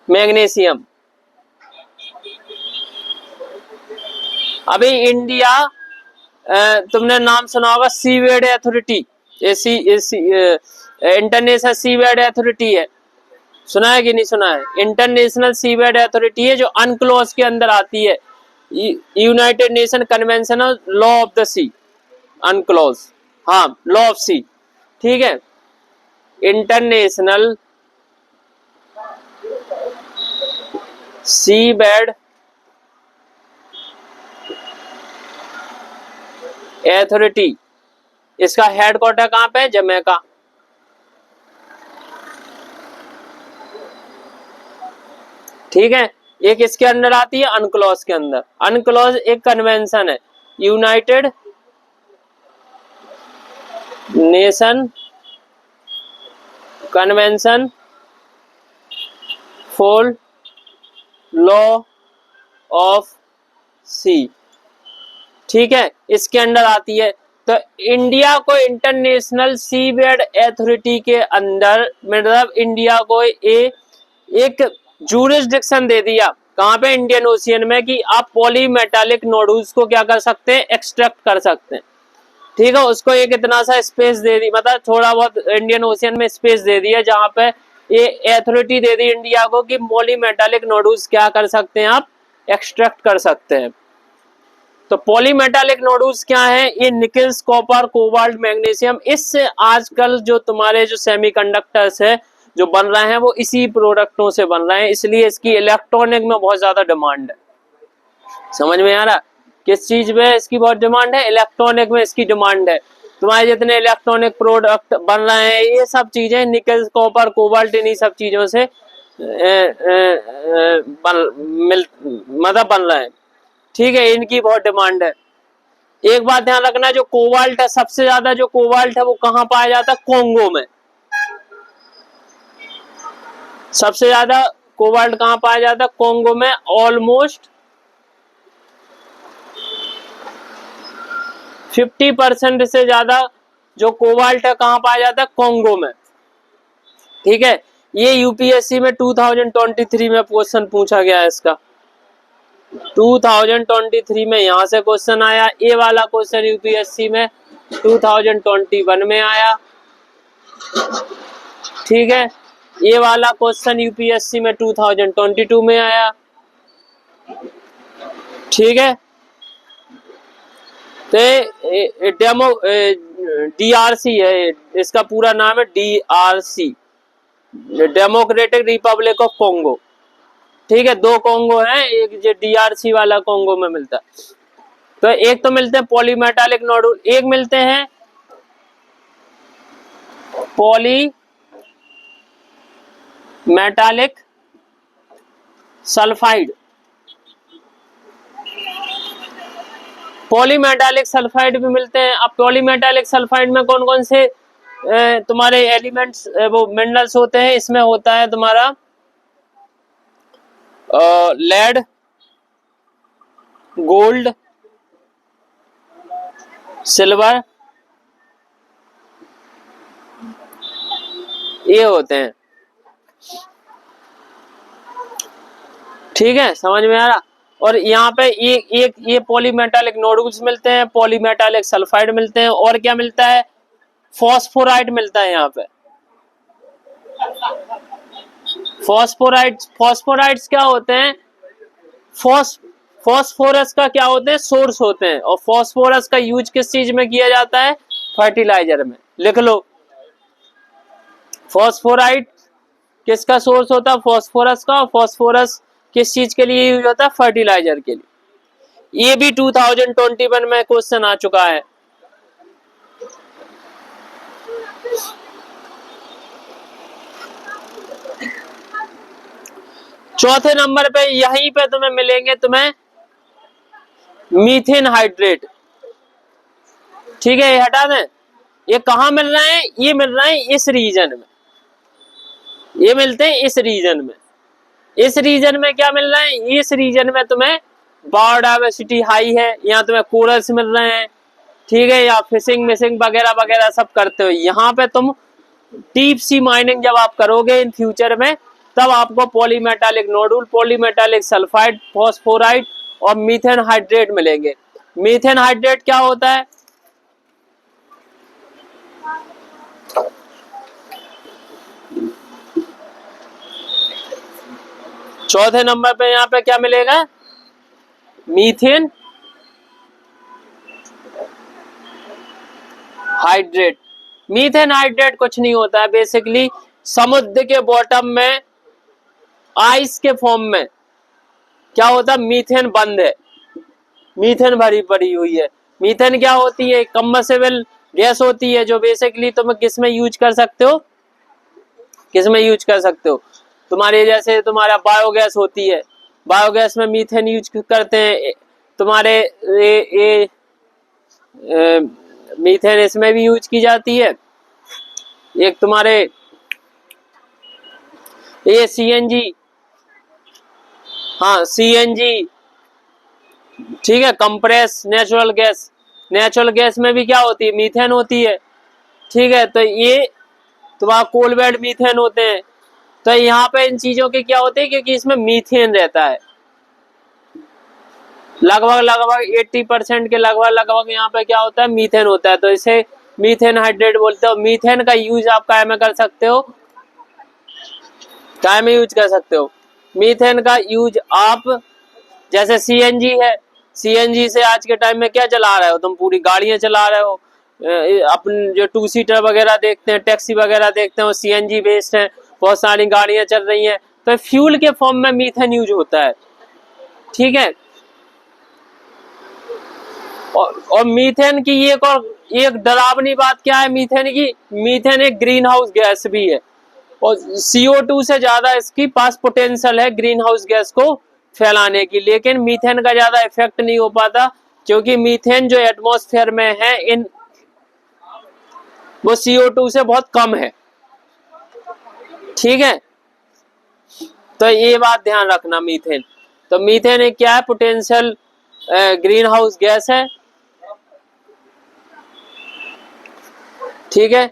मैग्नीशियम। अभी इंडिया, तुमने नाम सुना होगा seaweed authority, international seabed authority है, सुना है कि नहीं सुना है, इंटरनेशनल सीवेड अथॉरिटी है जो अनक्लोज के अंदर आती है, United nation convention of law of the sea, UNCLOS, हाँ, लॉ ऑफ सी, ठीक है। इंटरनेशनल सीवेड अथॉरिटी, इसका हेडक्वार्टर कहां पे है, जमैका, ठीक है। एक इसके अंदर आती है अनक्लोज के अंदर। अनक्लोज एक कन्वेंशन है, United nation convention for law of sea, ठीक है, इसके अंदर आती है। तो इंडिया को इंटरनेशनल सीवेड अथॉरिटी के अंदर, मतलब इंडिया को एक जूरिसडिक्शन दे दिया, कहां पे, इंडियन ओशियन में, कि आप पॉलीमेटालिक नोडुल्स को क्या कर सकते हैं, एक्सट्रैक्ट कर सकते हैं, ठीक है। उसको एक इतना सा स्पेस दे दी, मतलब थोड़ा बहुत इंडियन ओशियन में स्पेस दे दिया, जहां पे ये अथॉरिटी दे दी इंडिया को कि पॉलीमेटालिक नोडुल्स क्या कर सकते हैं, आप एक्सट्रैक्ट कर सकते हैं। तो पॉलीमेटालिक नोडुल्स क्या है, ये निकल्स, कॉपर, कोबाल्ट, मैग्नीशियम, इससे आजकल जो तुम्हारे जो सेमीकंडक्टर्स है जो बन रहे हैं, वो इसी प्रोडक्टों से बन रहे हैं, इसलिए इसकी इलेक्ट्रॉनिक में बहुत ज्यादा डिमांड है। समझ में आ रहा, किस चीज में इसकी बहुत डिमांड है, इलेक्ट्रॉनिक में इसकी डिमांड है। तुम्हारे जितने इलेक्ट्रॉनिक प्रोडक्ट बन रहे हैं, ये सब चीजें निकल, कॉपर, कोबाल्ट, इन्हीं सब चीजों से मतलब बन रहे हैं, ठीक है, इनकी बहुत डिमांड है। एक बात ध्यान रखना, जो कोबाल्ट है, सबसे ज्यादा जो कोबाल्ट है वो कहां पाया जाता है, कोंगो में। सबसे ज्यादा कोबाल्ट कहां पाया जाता है, कोंगो में। ऑलमोस्ट 50% से ज्यादा जो कोबाल्ट है कहाँ पाया जाता है? कॉन्गो में। ठीक है, ये यूपीएससी में 2023 में क्वेश्चन पूछा गया है इसका। 2023 में यहां से क्वेश्चन आया। ये वाला क्वेश्चन यूपीएससी में 2021 में आया। ठीक है, ये वाला क्वेश्चन यूपीएससी में 2022 में आया। ठीक है, तो डेमो डीआरसी है, इसका पूरा नाम है DRC, democratic Republic of Congo. ठीक है, दो कॉन्गो हैं, एक जो डीआरसी वाला कॉन्गो में मिलता है। तो एक तो मिलते हैं पॉलीमेटालिक नोडुल, एक मिलते हैं पॉलीमेटालिक सल्फाइड। पॉलीमेटालिक सल्फाइड भी मिलते हैं। अब पॉलीमेटालिक सल्फाइड में कौन कौन से तुम्हारे एलिमेंट्स वो मिनरल्स होते हैं? इसमें होता है तुम्हारा लेड, गोल्ड, सिल्वर, ये होते हैं। ठीक है, समझ में आ रहा? और यहाँ पे एक ये पॉलीमेटालिक नोडुल्स मिलते हैं, पॉलीमेटालिक सल्फाइड मिलते हैं, और क्या मिलता है? फॉस्फोराइड मिलता है यहाँ पे। फॉस्फोराइड्स क्या होते हैं? फॉस्फोरस का क्या होते हैं? सोर्स होते हैं। और फॉस्फोरस का यूज किस चीज में किया जाता है? फर्टिलाइजर में। लिख लो, फॉस्फोराइड किसका सोर्स होता है? फॉस्फोरस का। फॉस्फोरस किस चीज के लिए यूज होता है? फर्टिलाइजर के लिए। ये भी 2021 में क्वेश्चन आ चुका है। चौथे नंबर पे यहीं पे तुम्हें मिलेंगे मीथेन हाइड्रेट। ठीक है, ये हटा दें। ये कहाँ मिल रहे हैं? ये मिल रहे हैं इस रीजन में, ये मिलते हैं इस रीजन में। इस रीजन में क्या मिल रहा है? इस रीजन में तुम्हें बायोडाइवर्सिटी हाई है, यहाँ तुम्हें कोरल्स मिल रहे हैं। ठीक है, या फिशिंग मिशिंग वगैरह वगैरह सब करते हो। यहाँ पे तुम डीप सी माइनिंग जब आप करोगे इन फ्यूचर में, तब आपको पॉलीमेटालिक नोडुल, पॉलीमेटालिक सल्फाइड, फॉस्फोराइड और मीथेन हाइड्रेट मिलेंगे। मीथेन हाइड्रेट क्या होता है? चौथे नंबर पे यहाँ पे क्या मिलेगा? Methane hydrate. मीथेन हाइड्रेट कुछ नहीं होता है, बेसिकली समुद्र के बॉटम में आइस के फॉर्म में क्या होता है? मीथेन बंद है, मीथेन भरी पड़ी हुई है। मीथेन क्या होती है? कंबस्टेबल गैस होती है, जो बेसिकली तुम किस में यूज कर सकते हो? किस में यूज कर सकते हो? तुम्हारे जैसे तुम्हारा बायोगैस होती है, बायोगैस में मीथेन यूज करते हैं। तुम्हारे मीथेन इसमें भी यूज की जाती है। एक तुम्हारे ये सीएनजी, हाँ सीएनजी, ठीक है, compress natural gas. Natural gas में भी क्या होती है? मीथेन होती है। ठीक है, तो ये तुम्हारा कोल बेड मीथेन होते हैं। तो यहाँ पे इन चीजों के क्या होते हैं? क्योंकि इसमें मीथेन रहता है, लगभग 80% के लगभग यहाँ पे क्या होता है? मीथेन होता है। तो इसे मीथेन हाइड्रेट बोलते हो। मीथेन का यूज आप काय में कर सकते हो? काय में यूज कर सकते हो? मीथेन का यूज आप जैसे सीएनजी है, सीएनजी से आज के टाइम में क्या चला रहे हो? तुम पूरी गाड़ियां चला रहे हो। अपन जो 2 सीटर वगैरह देखते हैं, टैक्सी वगैरह देखते हैं, वो सीएनजी बेस्ड है। बहुत सारी गाड़ियां चल रही हैं, तो फ्यूल के फॉर्म में मीथेन यूज होता है। ठीक है, और मीथेन की एक डरावनी बात क्या है मीथेन की? मीथेन एक ग्रीन हाउस गैस भी है, और CO2 से ज्यादा इसकी पास पोटेंशियल है ग्रीन हाउस गैस को फैलाने की। लेकिन मीथेन का ज्यादा इफेक्ट नहीं हो पाता, क्योंकि मीथेन जो एटमॉस्फेयर में है वो CO2 से बहुत कम है। ठीक है, तो ये बात ध्यान रखना। मीथेन, तो मीथेन एक क्या है? पोटेंशियल ग्रीन हाउस गैस है। ठीक है।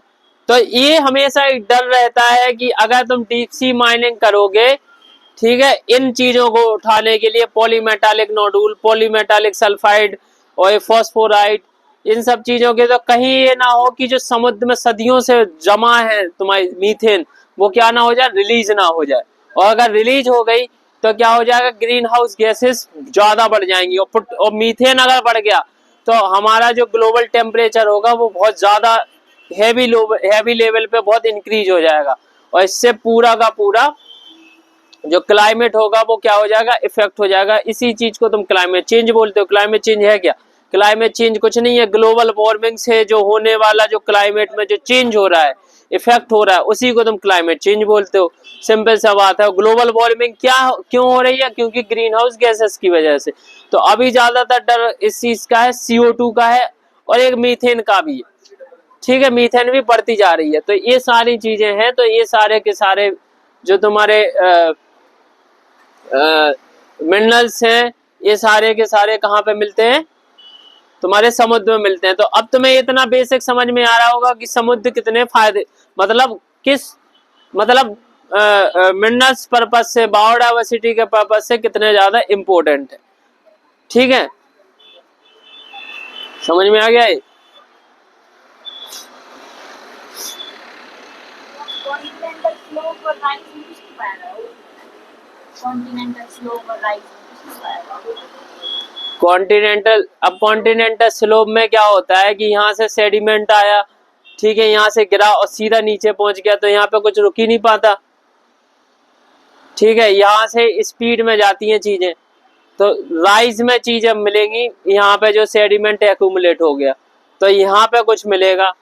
तो ये हमेशा एक डर रहता है कि अगर तुम डीप सी माइनिंग करोगे, ठीक है, इन चीजों को उठाने के लिए पॉलीमेटालिक नोडुल, पॉलीमेटालिक सल्फाइड और फॉस्फोराइड, इन सब चीजों के, तो कहीं ये ना हो कि जो समुद्र में सदियों से जमा है तुम्हारी मीथेन, वो क्या ना हो जाए, रिलीज ना हो जाए। और अगर रिलीज हो गई तो क्या हो जाएगा, ग्रीन हाउस गैसेस ज्यादा बढ़ जाएंगी और मीथेन अगर बढ़ गया तो हमारा जो ग्लोबल टेम्परेचर होगा वो बहुत ज्यादा हैवी लेवल पे बहुत इंक्रीज हो जाएगा। और इससे पूरा का पूरा जो क्लाइमेट होगा वो क्या हो जाएगा, इफेक्ट हो जाएगा। इसी चीज को तुम क्लाइमेट चेंज बोलते हो। क्लाइमेट चेंज है क्या? क्लाइमेट चेंज कुछ नहीं है, ग्लोबल वार्मिंग से जो होने वाला, जो क्लाइमेट में जो चेंज हो रहा है, इफेक्ट हो रहा है, उसी को तुम क्लाइमेट चेंज बोलते हो। सिंपल सा बात है। ग्लोबल वार्मिंग क्यों हो रही है? क्योंकि ग्रीन हाउस गैसेस की वजह से। तो अभी ज्यादातर डर इस चीज का है, CO2 का है और एक मीथेन का भी है। ठीक है, मीथेन भी बढ़ती जा रही है। तो ये सारी चीजें हैं। तो ये सारे के सारे जो तुम्हारे मिनरल्स हैं, ये सारे के सारे कहाँ पे मिलते हैं? तुम्हारे समुद्र में मिलते हैं। तो अब तुम्हें इतना बेसिक समझ में आ रहा होगा कि समुद्र कितने फायदे, मतलब किस, मतलब मिनरल्स पर्पज से, बायोडाइवर्सिटी के पर्पज से कितने ज्यादा इंपॉर्टेंट है। ठीक है, समझ में आ गया ये? कॉन्टिनेंटल, अब कॉन्टिनेंटल स्लोप में क्या होता है कि यहाँ से सेडिमेंट आया, ठीक है, यहाँ से गिरा और सीधा नीचे पहुंच गया, तो यहाँ पे कुछ रुक ही नहीं पाता। ठीक है, यहाँ से स्पीड में जाती हैं चीजें, तो राइज में चीजें मिलेंगी। यहाँ पे जो सेडिमेंट एक्यूमुलेट हो गया तो यहाँ पे कुछ मिलेगा।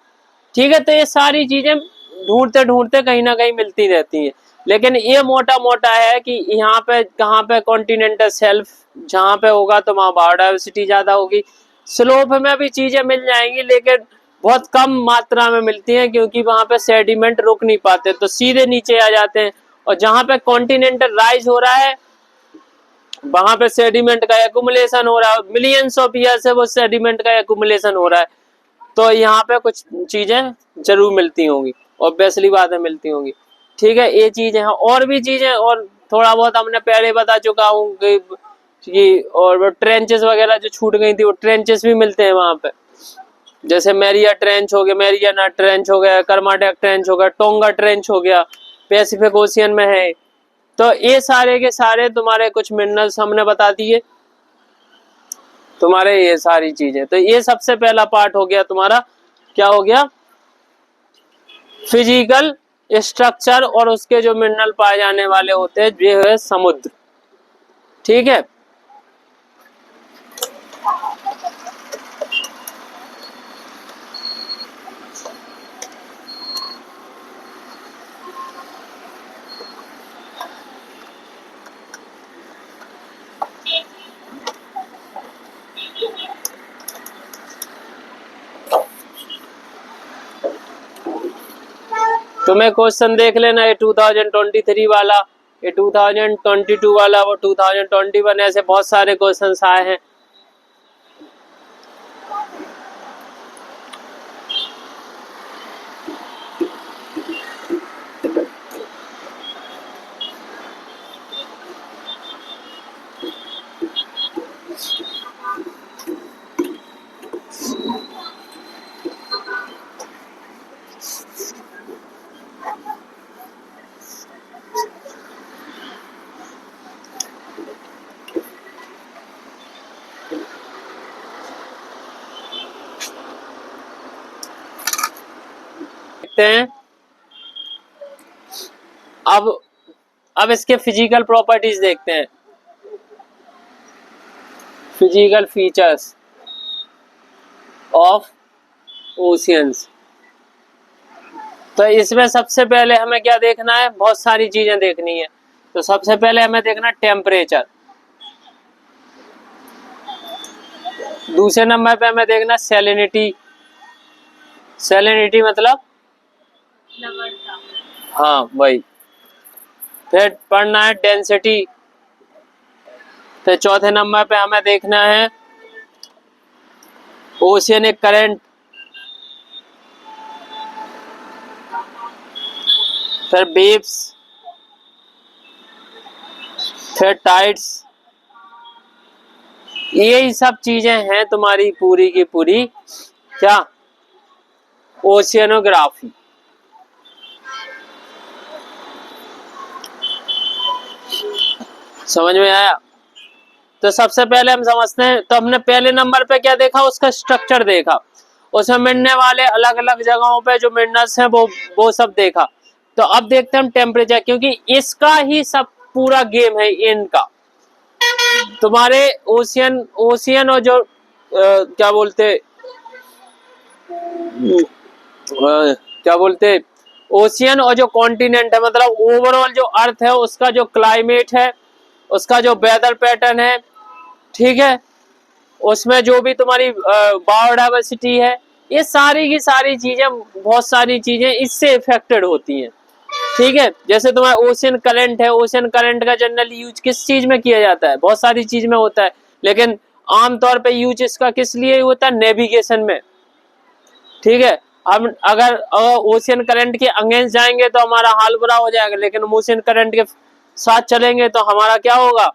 ठीक है, तो ये सारी चीजें ढूंढते ढूंढते कहीं ना कहीं मिलती रहती हैं। लेकिन ये मोटा मोटा है कि यहाँ पे कहाँ पे कॉन्टिनेंटल शेल्फ जहाँ पे होगा तो वहाँ बायोडाइवर्सिटी ज्यादा होगी। स्लोप में भी चीजें मिल जाएंगी लेकिन बहुत कम मात्रा में मिलती हैं, क्योंकि वहाँ पे सेडिमेंट रुक नहीं पाते तो सीधे नीचे आ जाते हैं। और जहाँ पे कॉन्टिनेंटल राइज हो रहा है वहां पे सेडिमेंट का एक्यूमुलेशन हो रहा है, मिलियंस ऑफ ईयर से वो सेडिमेंट का एक्यूमुलेशन हो रहा है। तो यहाँ पे कुछ चीजें जरूर मिलती होंगी, ऑब्वियसली बात है मिलती होंगी। ठीक है, ये चीजें हैं, और भी चीजें, और थोड़ा बहुत हमने पहले बता चुका हूँ कि और वो ट्रेंचेस वगैरह जो छूट गई थी, वो ट्रेंचेस भी मिलते हैं वहां पे। जैसे मैरिया ट्रेंच हो गया, मैरियाना ट्रेंच हो गया, कर्माडेक ट्रेंच हो गया, टोंगा ट्रेंच हो गया, पैसिफिक ओशियन में है। तो ये सारे के सारे तुम्हारे कुछ मिनरल्स हमने बता दिए तुम्हारे, ये सारी चीजें। तो ये सबसे पहला पार्ट हो गया तुम्हारा, क्या हो गया, फिजिकल स्ट्रक्चर और उसके जो मिनरल पाए जाने वाले होते हैं, ये है समुद्र। ठीक है, तुम्हें क्वेश्चन देख लेना, ये 2023 वाला, ये 2022 वाला, वो 2021, ऐसे बहुत सारे क्वेश्चन आए हैं। हैं अब इसके फिजिकल प्रॉपर्टीज देखते हैं, फिजिकल फीचर्स ऑफ ओशियंस। तो इसमें सबसे पहले हमें क्या देखना है, बहुत सारी चीजें देखनी है। तो सबसे पहले हमें देखना टेम्परेचर, दूसरे नंबर पे हमें देखना सैलिनिटी, सैलिनिटी मतलब हाँ वही। फिर पढ़ना है डेंसिटी। फिर चौथे नंबर पे हमें देखना है ओशियनिक करंट। फिर वेव्स, फिर टाइड्स, यही सब चीजें हैं तुम्हारी पूरी की पूरी क्या, ओशियनोग्राफी। समझ में आया? तो सबसे पहले हम समझते हैं, तो हमने पहले नंबर पे क्या देखा, उसका स्ट्रक्चर देखा, उसमें मिलने वाले अलग अलग जगहों पे जो मिनरल्स हैं वो सब देखा। तो अब देखते हैं हम टेम्परेचर, क्योंकि इसका ही सब पूरा गेम है इनका। तुम्हारे ओशियन ओशियन और जो क्या बोलते क्या बोलते ओशियन और जो कॉन्टिनेंट है, मतलब ओवरऑल जो अर्थ है उसका जो क्लाइमेट है, उसका जो वेदर पैटर्न है, ठीक है, उसमें जो भी तुम्हारी बायोडाइवर्सिटी है, ये सारी की सारी चीजें, बहुत सारी चीजें इससे इफेक्टेड होती हैं। ठीक है, जैसे तुम्हारा ओशियन करंट है, ओशियन करंट का जनरली यूज किस चीज में किया जाता है, बहुत सारी चीज में होता है, लेकिन आमतौर पे यूज इसका किस लिए होता है, नेविगेशन में। ठीक है, हम अगर ओशियन करंट के अगेंस्ट जाएंगे तो हमारा हाल बुरा हो जाएगा, लेकिन ओशियन करंट के साथ चलेंगे तो हमारा क्या होगा,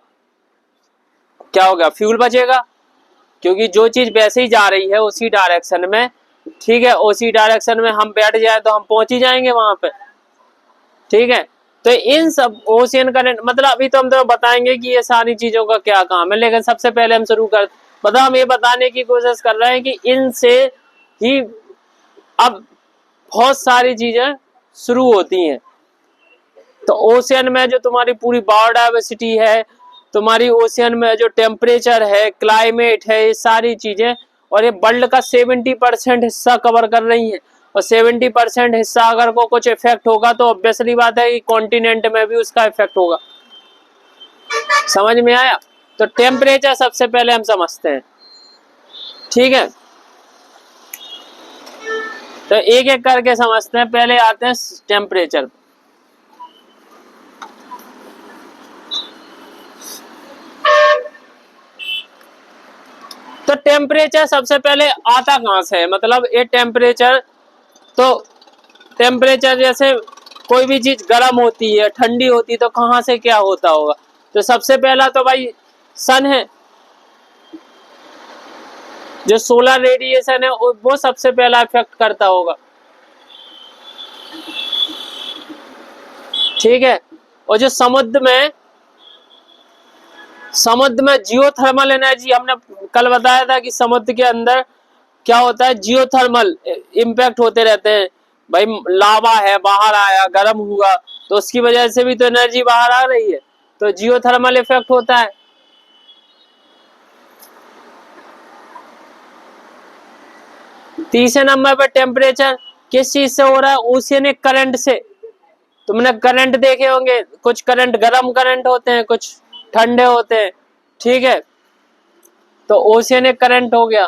क्या होगा, फ्यूल बचेगा, क्योंकि जो चीज वैसे ही जा रही है उसी डायरेक्शन में, ठीक है, उसी डायरेक्शन में हम बैठ जाए तो हम पहुंच ही जाएंगे वहां पे। ठीक है, तो इन सब ओशियन करंट, मतलब अभी तो हम तो बताएंगे कि ये सारी चीजों का क्या काम है, लेकिन सबसे पहले हम शुरू कर, मतलब हम ये बताने की कोशिश कर रहे हैं कि इनसे ही अब बहुत सारी चीजें शुरू होती हैं। तो ओशियन में जो तुम्हारी पूरी बायोडाइवर्सिटी है, तुम्हारी ओशियन में जो टेम्परेचर है, क्लाइमेट है, ये सारी चीजें, और ये वर्ल्ड का 70% हिस्सा कवर कर रही हैं, और 70% हिस्सा अगर को कुछ इफेक्ट होगा तो ऑब्वियसली बात है कि कॉन्टिनेंट में भी उसका इफेक्ट होगा। समझ में आया? तो टेम्परेचर सबसे पहले हम समझते हैं। ठीक है, तो एक एक करके समझते हैं, पहले आते हैं टेम्परेचर। तो टेम्परेचर सबसे पहले आता कहां से है, मतलब ये टेम्परेचर, तो टेम्परेचर जैसे कोई भी चीज गर्म होती है, ठंडी होती है, तो कहां से क्या होता होगा, तो सबसे पहला तो भाई सन है, जो सोलर रेडिएशन है वो सबसे पहला इफेक्ट करता होगा। ठीक है, और जो समुद्र में जियोथर्मल एनर्जी, हमने कल बताया था कि समुद्र के अंदर क्या होता है, जियोथर्मल इम्पैक्ट होते रहते हैं। भाई लावा है, बाहर आया, गर्म हुआ, तो उसकी वजह से भी तो एनर्जी बाहर आ रही है, तो जियोथर्मल इफेक्ट होता है। तीसरे नंबर पर टेम्परेचर किस चीज से हो रहा है, ओशियनिक करंट से। तुमने करंट देखे होंगे, कुछ करंट गर्म करंट होते हैं, कुछ ठंडे होते हैं। ठीक है, तो ओशियनिक करंट हो गया,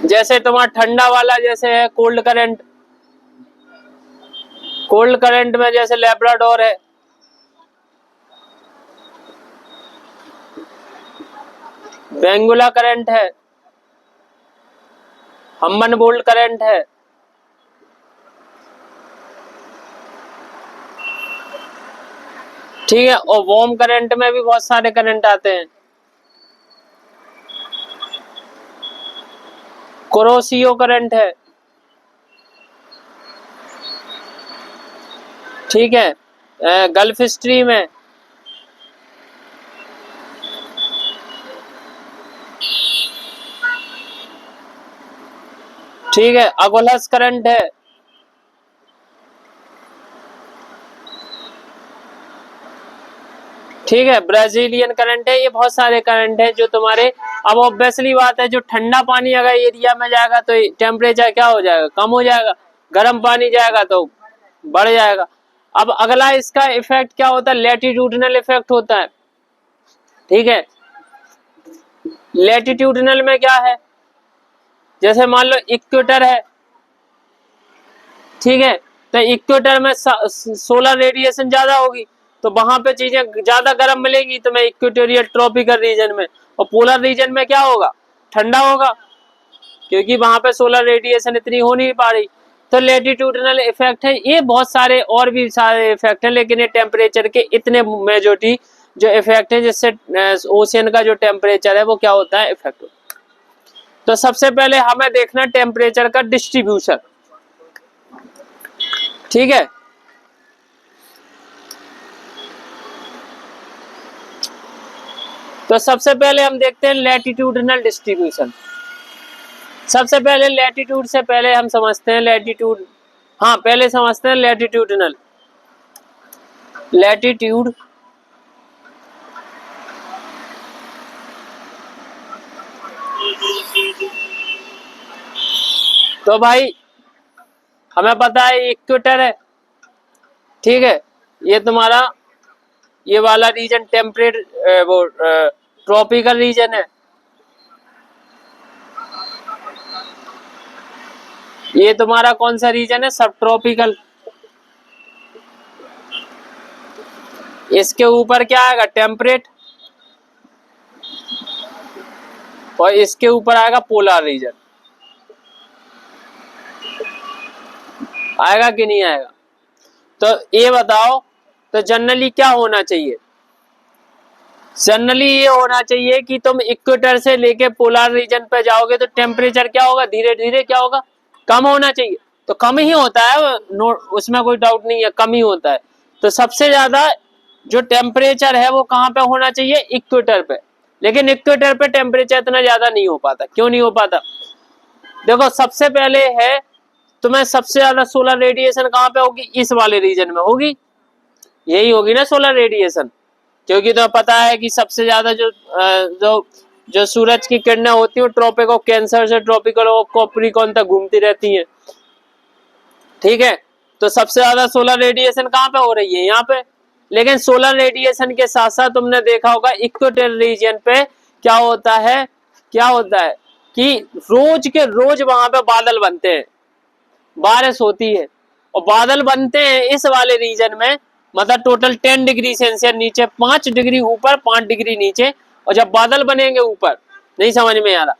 जैसे तुम्हारा ठंडा वाला जैसे है कोल्ड करंट, कोल्ड करंट में जैसे लैब्राडोर है, बेंगुला करंट है, हम्बनबोल्ट करंट है। ठीक है, और वार्म करंट में भी बहुत सारे करंट आते हैं, कुरोसियो करंट है। ठीक है, गल्फ स्ट्रीम है। ठीक है, अगोलस करंट है। ठीक है, ब्राजीलियन करंट है, ये बहुत सारे करंट है जो तुम्हारे, अब ऑब्वियसली बात है जो ठंडा पानी अगर एरिया में जाएगा तो टेम्परेचर क्या हो जाएगा, कम हो जाएगा, गर्म पानी जाएगा तो बढ़ जाएगा। अब अगला इसका इफेक्ट क्या होता है, लैटिट्यूडनल इफेक्ट होता है। ठीक है, लैटिट्यूडनल में क्या है, जैसे मान लो इक्वेटर है, ठीक है, तो इक्वेटर में सोलर रेडिएशन ज्यादा होगी, तो वहां पे चीजें ज्यादा गर्म मिलेगी तुम्हें इक्वेटोरियल ट्रॉपिकल रीजन में, और पोलर रीजन में क्या होगा, ठंडा होगा, क्योंकि वहां पे सोलर रेडिएशन इतनी हो नहीं पा रही। तो लैटिट्यूडनल इफेक्ट है। ये बहुत सारे और भी सारे इफेक्ट हैं, लेकिन ये टेम्परेचर के इतने मेजॉरिटी जो इफेक्ट है जिससे ओशियन का जो टेम्परेचर है वो क्या होता है, इफेक्ट होता है। तो सबसे पहले हमें देखना टेम्परेचर का डिस्ट्रीब्यूशन, ठीक है। तो सबसे पहले हम देखते हैं लैटिट्यूडनल डिस्ट्रीब्यूशन। सबसे पहले लैटिट्यूड से पहले हम समझते हैं लैटिट्यूड, हाँ पहले समझते हैं लैटिट्यूडनल। लैटिट्यूड तो भाई हमें पता है इक्वेटर है, ठीक है। ये तुम्हारा ये वाला रीजन टेम्परेट वो ट्रॉपिकल रीजन है। ये तुम्हारा कौन सा रीजन है, सब ट्रॉपिकल। इसके ऊपर क्या आएगा, टेम्परेट, और इसके ऊपर आएगा पोलर रीजन। आएगा कि नहीं आएगा? तो ये बताओ, तो जनरली क्या होना चाहिए? जनरली ये होना चाहिए कि तुम इक्वेटर से लेके पोलर रीजन पे जाओगे तो टेम्परेचर क्या होगा, धीरे धीरे क्या होगा, कम होना चाहिए। तो कम ही होता है, उसमें कोई डाउट नहीं है, कम ही होता है। तो सबसे ज्यादा जो टेम्परेचर है वो कहाँ पे होना चाहिए, इक्वेटर पे। लेकिन इक्वेटर पे टेम्परेचर इतना ज्यादा नहीं हो पाता। क्यों नहीं हो पाता? देखो सबसे पहले है, तुम्हें सबसे ज्यादा सोलर रेडिएशन कहाँ पे होगी, इस वाले रीजन में होगी, यही होगी ना सोलर रेडिएशन। क्योंकि तो पता है कि सबसे ज्यादा जो जो सूरज की किरणें होती है ट्रॉपिक ऑफ कैंसर से ट्रॉपिकल ऑफ कैप्रिकॉर्न तक घूमती रहती हैं, ठीक है। तो सबसे ज्यादा सोलर रेडिएशन कहाँ पे हो रही है, यहाँ पे। लेकिन सोलर रेडिएशन के साथ साथ तुमने देखा होगा इक्वेटर रीजन पे क्या होता है, क्या होता है कि रोज के रोज वहां पे बादल बनते हैं, बारिश होती है। और बादल बनते हैं इस वाले रीजन में, मतलब टोटल 10 डिग्री सेल्सियस नीचे, 5 डिग्री ऊपर, 5 डिग्री नीचे। और जब बादल बनेंगे ऊपर, नहीं समझ में आ रहा,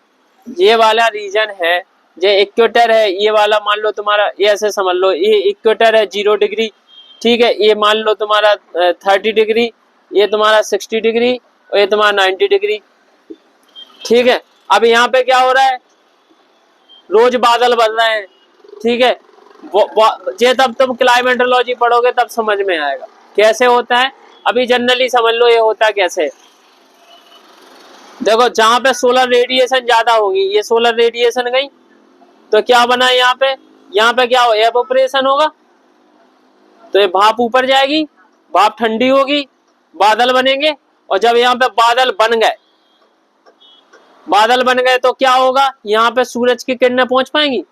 ये वाला रीजन है, ये इक्वेटर है, ये वाला मान लो तुम्हारा, ये ऐसे समझ लो, ये इक्वेटर है 0 डिग्री, ठीक है। ये मान लो तुम्हारा 30 डिग्री, ये तुम्हारा 60 डिग्री, और ये तुम्हारा 90 डिग्री, ठीक है। अब यहाँ पे क्या हो रहा है, रोज बादल बन रहे हैं, ठीक है। ये तब तुम क्लाइमेटोलॉजी पढ़ोगे तब समझ में आएगा कैसे होता है। अभी जनरली समझ लो ये होता कैसे। देखो जहां पे सोलर रेडिएशन ज्यादा होगी, ये सोलर रेडिएशन गई तो क्या बना यहाँ पे क्या हो, एवोपरेशन होगा, तो ये भाप ऊपर जाएगी, भाप ठंडी होगी, बादल बनेंगे। और जब यहाँ पे बादल बन गए तो क्या होगा, यहाँ पे सूरज की किरणें पहुंच पाएंगी,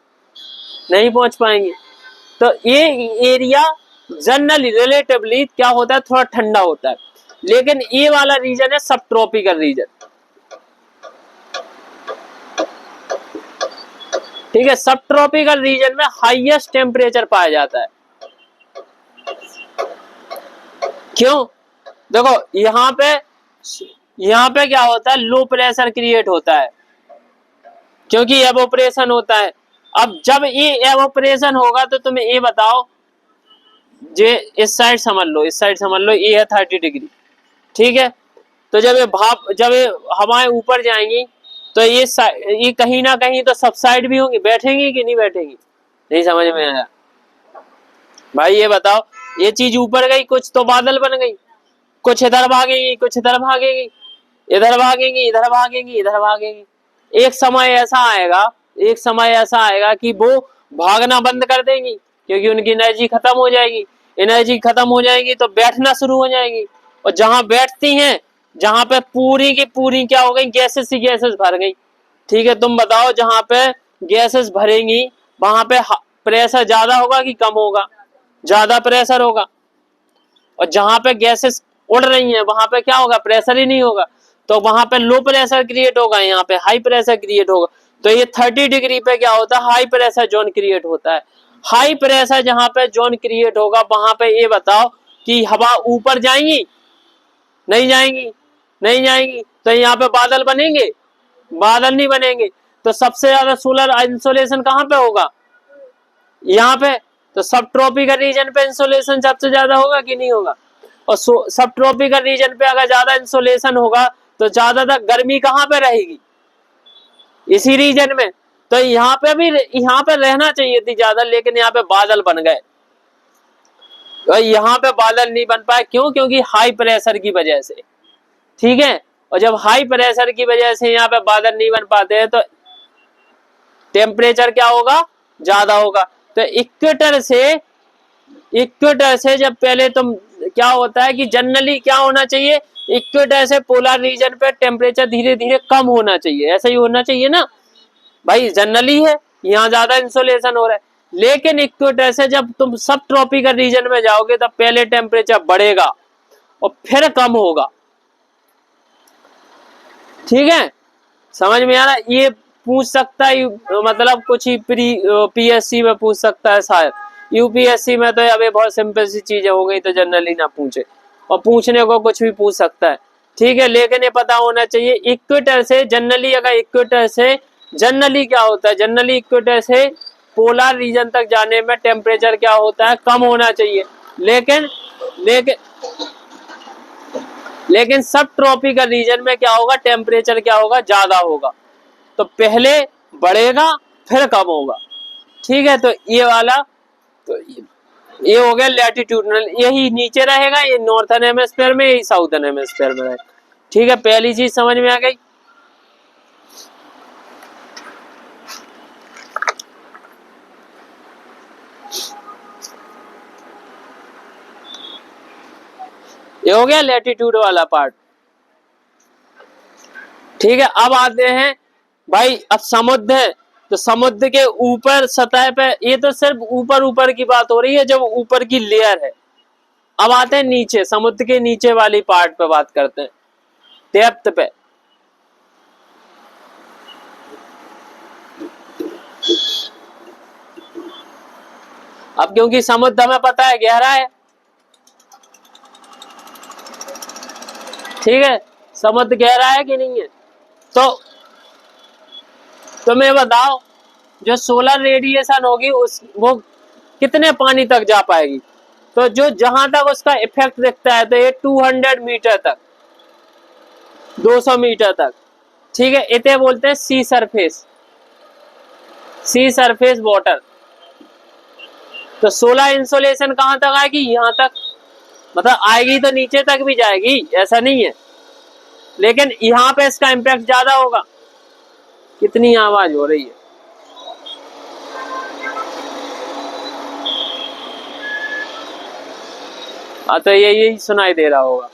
नहीं पहुंच पाएंगी। तो ये एरिया जनरली रिलेटिवली क्या होता है, थोड़ा ठंडा होता है। लेकिन ये वाला रीजन है सब ट्रॉपिकल रीजन, ठीक है। सब ट्रॉपिकल रीजन में हाईएस्ट टेम्परेचर पाया जाता है। क्यों? देखो यहाँ पे क्या होता है, लो प्रेशर क्रिएट होता है, क्योंकि एवोपरेशन होता है। अब जब ये एवोपरेशन होगा तो तुम्हें ये बताओ, जे इस साइड समझ लो, इस साइड समझ लो, ये है 30 डिग्री, ठीक है। तो जब ये हवाएं ऊपर जाएंगी तो ये कहीं ना कहीं तो सब साइड भी होंगी, बैठेंगी कि नहीं बैठेंगी, नहीं समझ में आया भाई? ये बताओ, ये चीज ऊपर गई, कुछ तो बादल बन गई, कुछ इधर भागेगी, कुछ इधर भागेगी, इधर भागेंगी, इधर भागेंगी, इधर भागेंगी। एक समय ऐसा आएगा कि वो भागना बंद कर देंगी, क्योंकि उनकी एनर्जी खत्म हो जाएगी। एनर्जी खत्म हो जाएगी तो बैठना शुरू हो जाएंगी। और जहां बैठती हैं, जहां पे पूरी की पूरी क्या हो गई, गैसेस ही गैसेस भर गई, ठीक है। तुम बताओ, जहां पे गैसेस भरेंगी वहां पे प्रेशर ज्यादा होगा कि कम होगा, ज्यादा प्रेशर होगा। और जहां पे गैसेस उड़ रही हैं वहां पे क्या होगा, प्रेशर ही नहीं होगा, तो वहां पे लो प्रेशर क्रिएट होगा, यहाँ पे हाई प्रेशर क्रिएट होगा। तो ये 30 डिग्री पे क्या होता है, हाई प्रेशर जोन क्रिएट होता है। हाई प्रेशर जहां पे जोन क्रिएट होगा वहां पे ये बताओ कि हवा ऊपर जाएंगी, नहीं जाएंगी, नहीं जाएंगी। तो यहाँ पे बादल बनेंगे, बादल नहीं बनेंगे। तो सबसे ज्यादा सोलर इंसोलेशन कहाँ पे होगा, यहाँ पे तो सब ट्रॉपिकल रीजन पे इंसोलेशन सबसे ज्यादा होगा कि नहीं होगा, और सब ट्रॉपिकल रीजन पे अगर ज्यादा इंसोलेशन होगा तो ज्यादातर गर्मी कहाँ पे रहेगी, इसी रीजन में। तो यहाँ पे भी, यहाँ पे रहना चाहिए थी ज्यादा, लेकिन यहाँ पे बादल बन गए। तो यहाँ पे बादल नहीं बन पाए, क्यों? क्योंकि हाई प्रेशर की वजह से, ठीक है। और जब हाई प्रेशर की वजह से यहाँ पे बादल नहीं बन पाते हैं तो टेम्परेचर क्या होगा, ज्यादा होगा। तो इक्वेटर से जब पहले तुम, क्या होता है कि जनरली क्या होना चाहिए, इक्वेटर से पोलर रीजन पे टेम्परेचर धीरे धीरे कम होना चाहिए, ऐसा ही होना चाहिए ना भाई, जनरली है। यहाँ ज्यादा इंसोलेशन हो रहा है, लेकिन इक्वेटर से जब तुम सब ट्रॉपिकल रीजन में जाओगे तब पहले टेम्परेचर बढ़ेगा और फिर कम होगा, ठीक है। समझ में आ रहा है? ये पूछ सकता है, मतलब कुछ ही पीएससी में पूछ सकता है शायद, यूपीएससी में तो अभी बहुत सिंपल सी चीजें हो गई तो जनरली ना पूछे, और पूछने को कुछ भी पूछ सकता है, ठीक है। लेकिन ये पता होना चाहिए इक्वेटर से जनरली, अगर इक्वेटर से जनरली क्या होता है, जनरली इक्वेटर से पोलर रीजन तक जाने में टेम्परेचर क्या होता है, कम होना चाहिए। लेकिन लेकिन लेकिन सब ट्रॉपिकल रीजन में क्या होगा, टेम्परेचर क्या होगा, ज्यादा होगा। तो पहले बढ़ेगा फिर कम होगा, ठीक है। तो ये वाला, तो ये हो गया लैटिट्यूडनल, यही नीचे रहेगा, ये नॉर्थर्न हेमिस्फीयर में, यही साउथर्न हेमिस्फीयर में रहेगा, ठीक है। पहली चीज समझ में आ गई। ये हो गया लैटिट्यूड वाला पार्ट, ठीक है। अब आते हैं भाई, अब समुद्र है तो समुद्र के ऊपर सतह पे, ये तो सिर्फ ऊपर ऊपर की बात हो रही है, जब ऊपर की लेयर है। अब आते हैं नीचे, समुद्र के नीचे वाली पार्ट पे बात करते हैं, डेप्थ पे। अब क्योंकि समुद्र हमें पता है गहरा है, ठीक है, समुद्र गहरा है कि नहीं है। तो तुम्हें बताओ, जो सोलर रेडिएशन होगी उस, वो कितने पानी तक जा पाएगी। तो जो जहां तक उसका इफेक्ट दिखता है, तो ये 200 मीटर तक, 200 मीटर तक, ठीक है। इसे बोलते हैं सी सरफेस, सी सरफेस वाटर। तो सोलर इंसोलेशन कहां तक आएगी, यहां तक, मतलब आएगी तो नीचे तक भी जाएगी, ऐसा नहीं है, लेकिन यहाँ पे इसका इम्पैक्ट ज्यादा होगा। कितनी आवाज हो रही है, हाँ, तो यही सुनाई दे रहा होगा।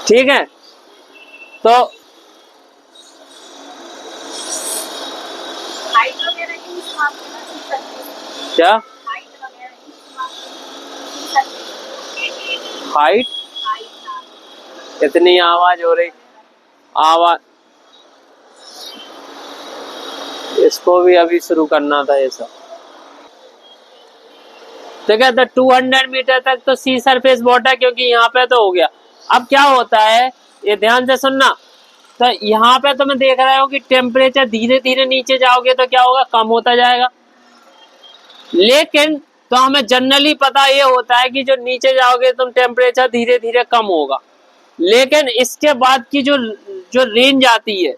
ठीक है, तो क्या हाइट, कितनी आवाज हो रही, आवाज, इसको भी अभी शुरू करना था ये सब। ठीक है, तो 200 मीटर तक तो सी सरफेस वाटर, क्योंकि यहाँ पे तो हो गया। अब क्या होता है, ये ध्यान से सुनना, तो यहाँ पे तुम देख रहे हो कि टेम्परेचर धीरे धीरे नीचे जाओगे तो क्या होगा, कम होता जाएगा। लेकिन तो हमें जनरली पता ये होता है कि जो नीचे जाओगे तुम टेम्परेचर धीरे धीरे कम होगा। लेकिन इसके बाद की जो जो रेंज आती है,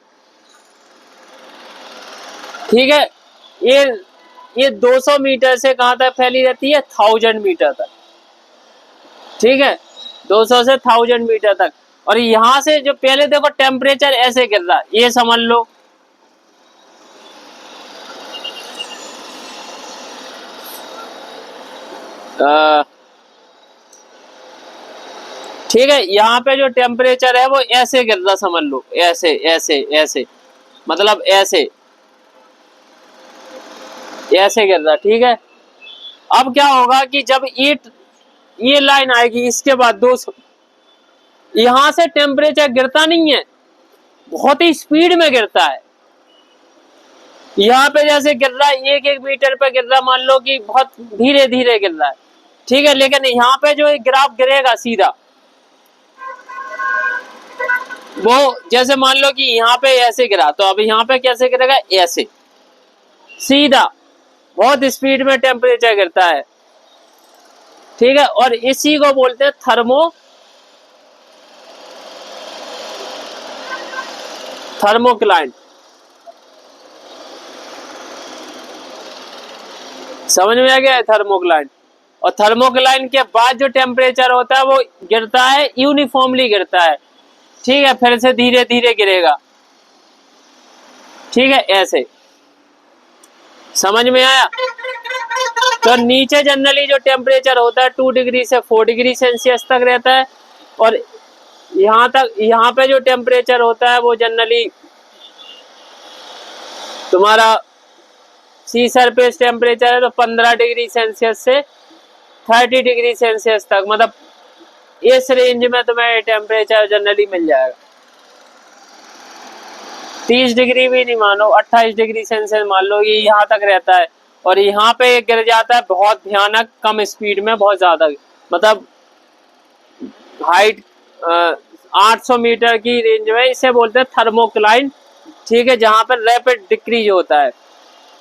ठीक है, ये 200 मीटर से कहां तक फैली रहती है, 1000 मीटर तक, ठीक है, 200 से 1000 मीटर तक। और यहां से जो पहले देखो टेम्परेचर ऐसे गिर रहा है, ये समझ लो, ठीक है, यहाँ पे जो टेम्परेचर है वो ऐसे गिर रहा, समझ लो, ऐसे ऐसे ऐसे, मतलब ऐसे ऐसे गिर रहा, ठीक है। अब क्या होगा कि जब ये लाइन आएगी, इसके बाद 200, यहां से टेम्परेचर गिरता नहीं है, बहुत ही स्पीड में गिरता है। यहाँ पे जैसे गिर रहा है 1-1 मीटर पे गिर रहा, मान लो कि बहुत धीरे धीरे गिर रहा है, ठीक है। लेकिन यहाँ पे जो ग्राफ गिरेगा सीधा, वो जैसे मान लो कि यहाँ पे ऐसे गिरा, तो अब यहाँ पे कैसे गिरेगा, ऐसे सीधा, बहुत स्पीड में टेम्परेचर गिरता है, ठीक है। और इसी को बोलते हैं थर्मोक्लाइन। समझ में आ गया है थर्मोक्लाइन। और थर्मोक्लाइन के बाद जो टेम्परेचर होता है वो गिरता है, यूनिफॉर्मली गिरता है, ठीक है, फिर से धीरे धीरे गिरेगा, ठीक है, ऐसे। समझ में आया। तो नीचे जनरली जो टेम्परेचर होता है 2 डिग्री से 4 डिग्री सेल्सियस तक रहता है, और यहाँ पे जो टेम्परेचर होता है वो जनरली तुम्हारा सी सरफेस टेम्परेचर है तो 15 डिग्री सेल्सियस से 30 डिग्री सेल्सियस तक, मतलब इस रेंज में तुम्हें टेम्परेचर जनरली मिल जाएगा। 30 डिग्री भी नहीं मानो, 28 डिग्री सेल्सियस मान लो, ये यहाँ तक रहता है। और यहाँ पे गिर जाता है बहुत भयानक कम स्पीड में, बहुत ज्यादा, मतलब हाइट 800 मीटर की रेंज में, इसे बोलते हैं थर्मोक्लाइन, ठीक है, जहां पर रैपिड डिक्रीज होता है।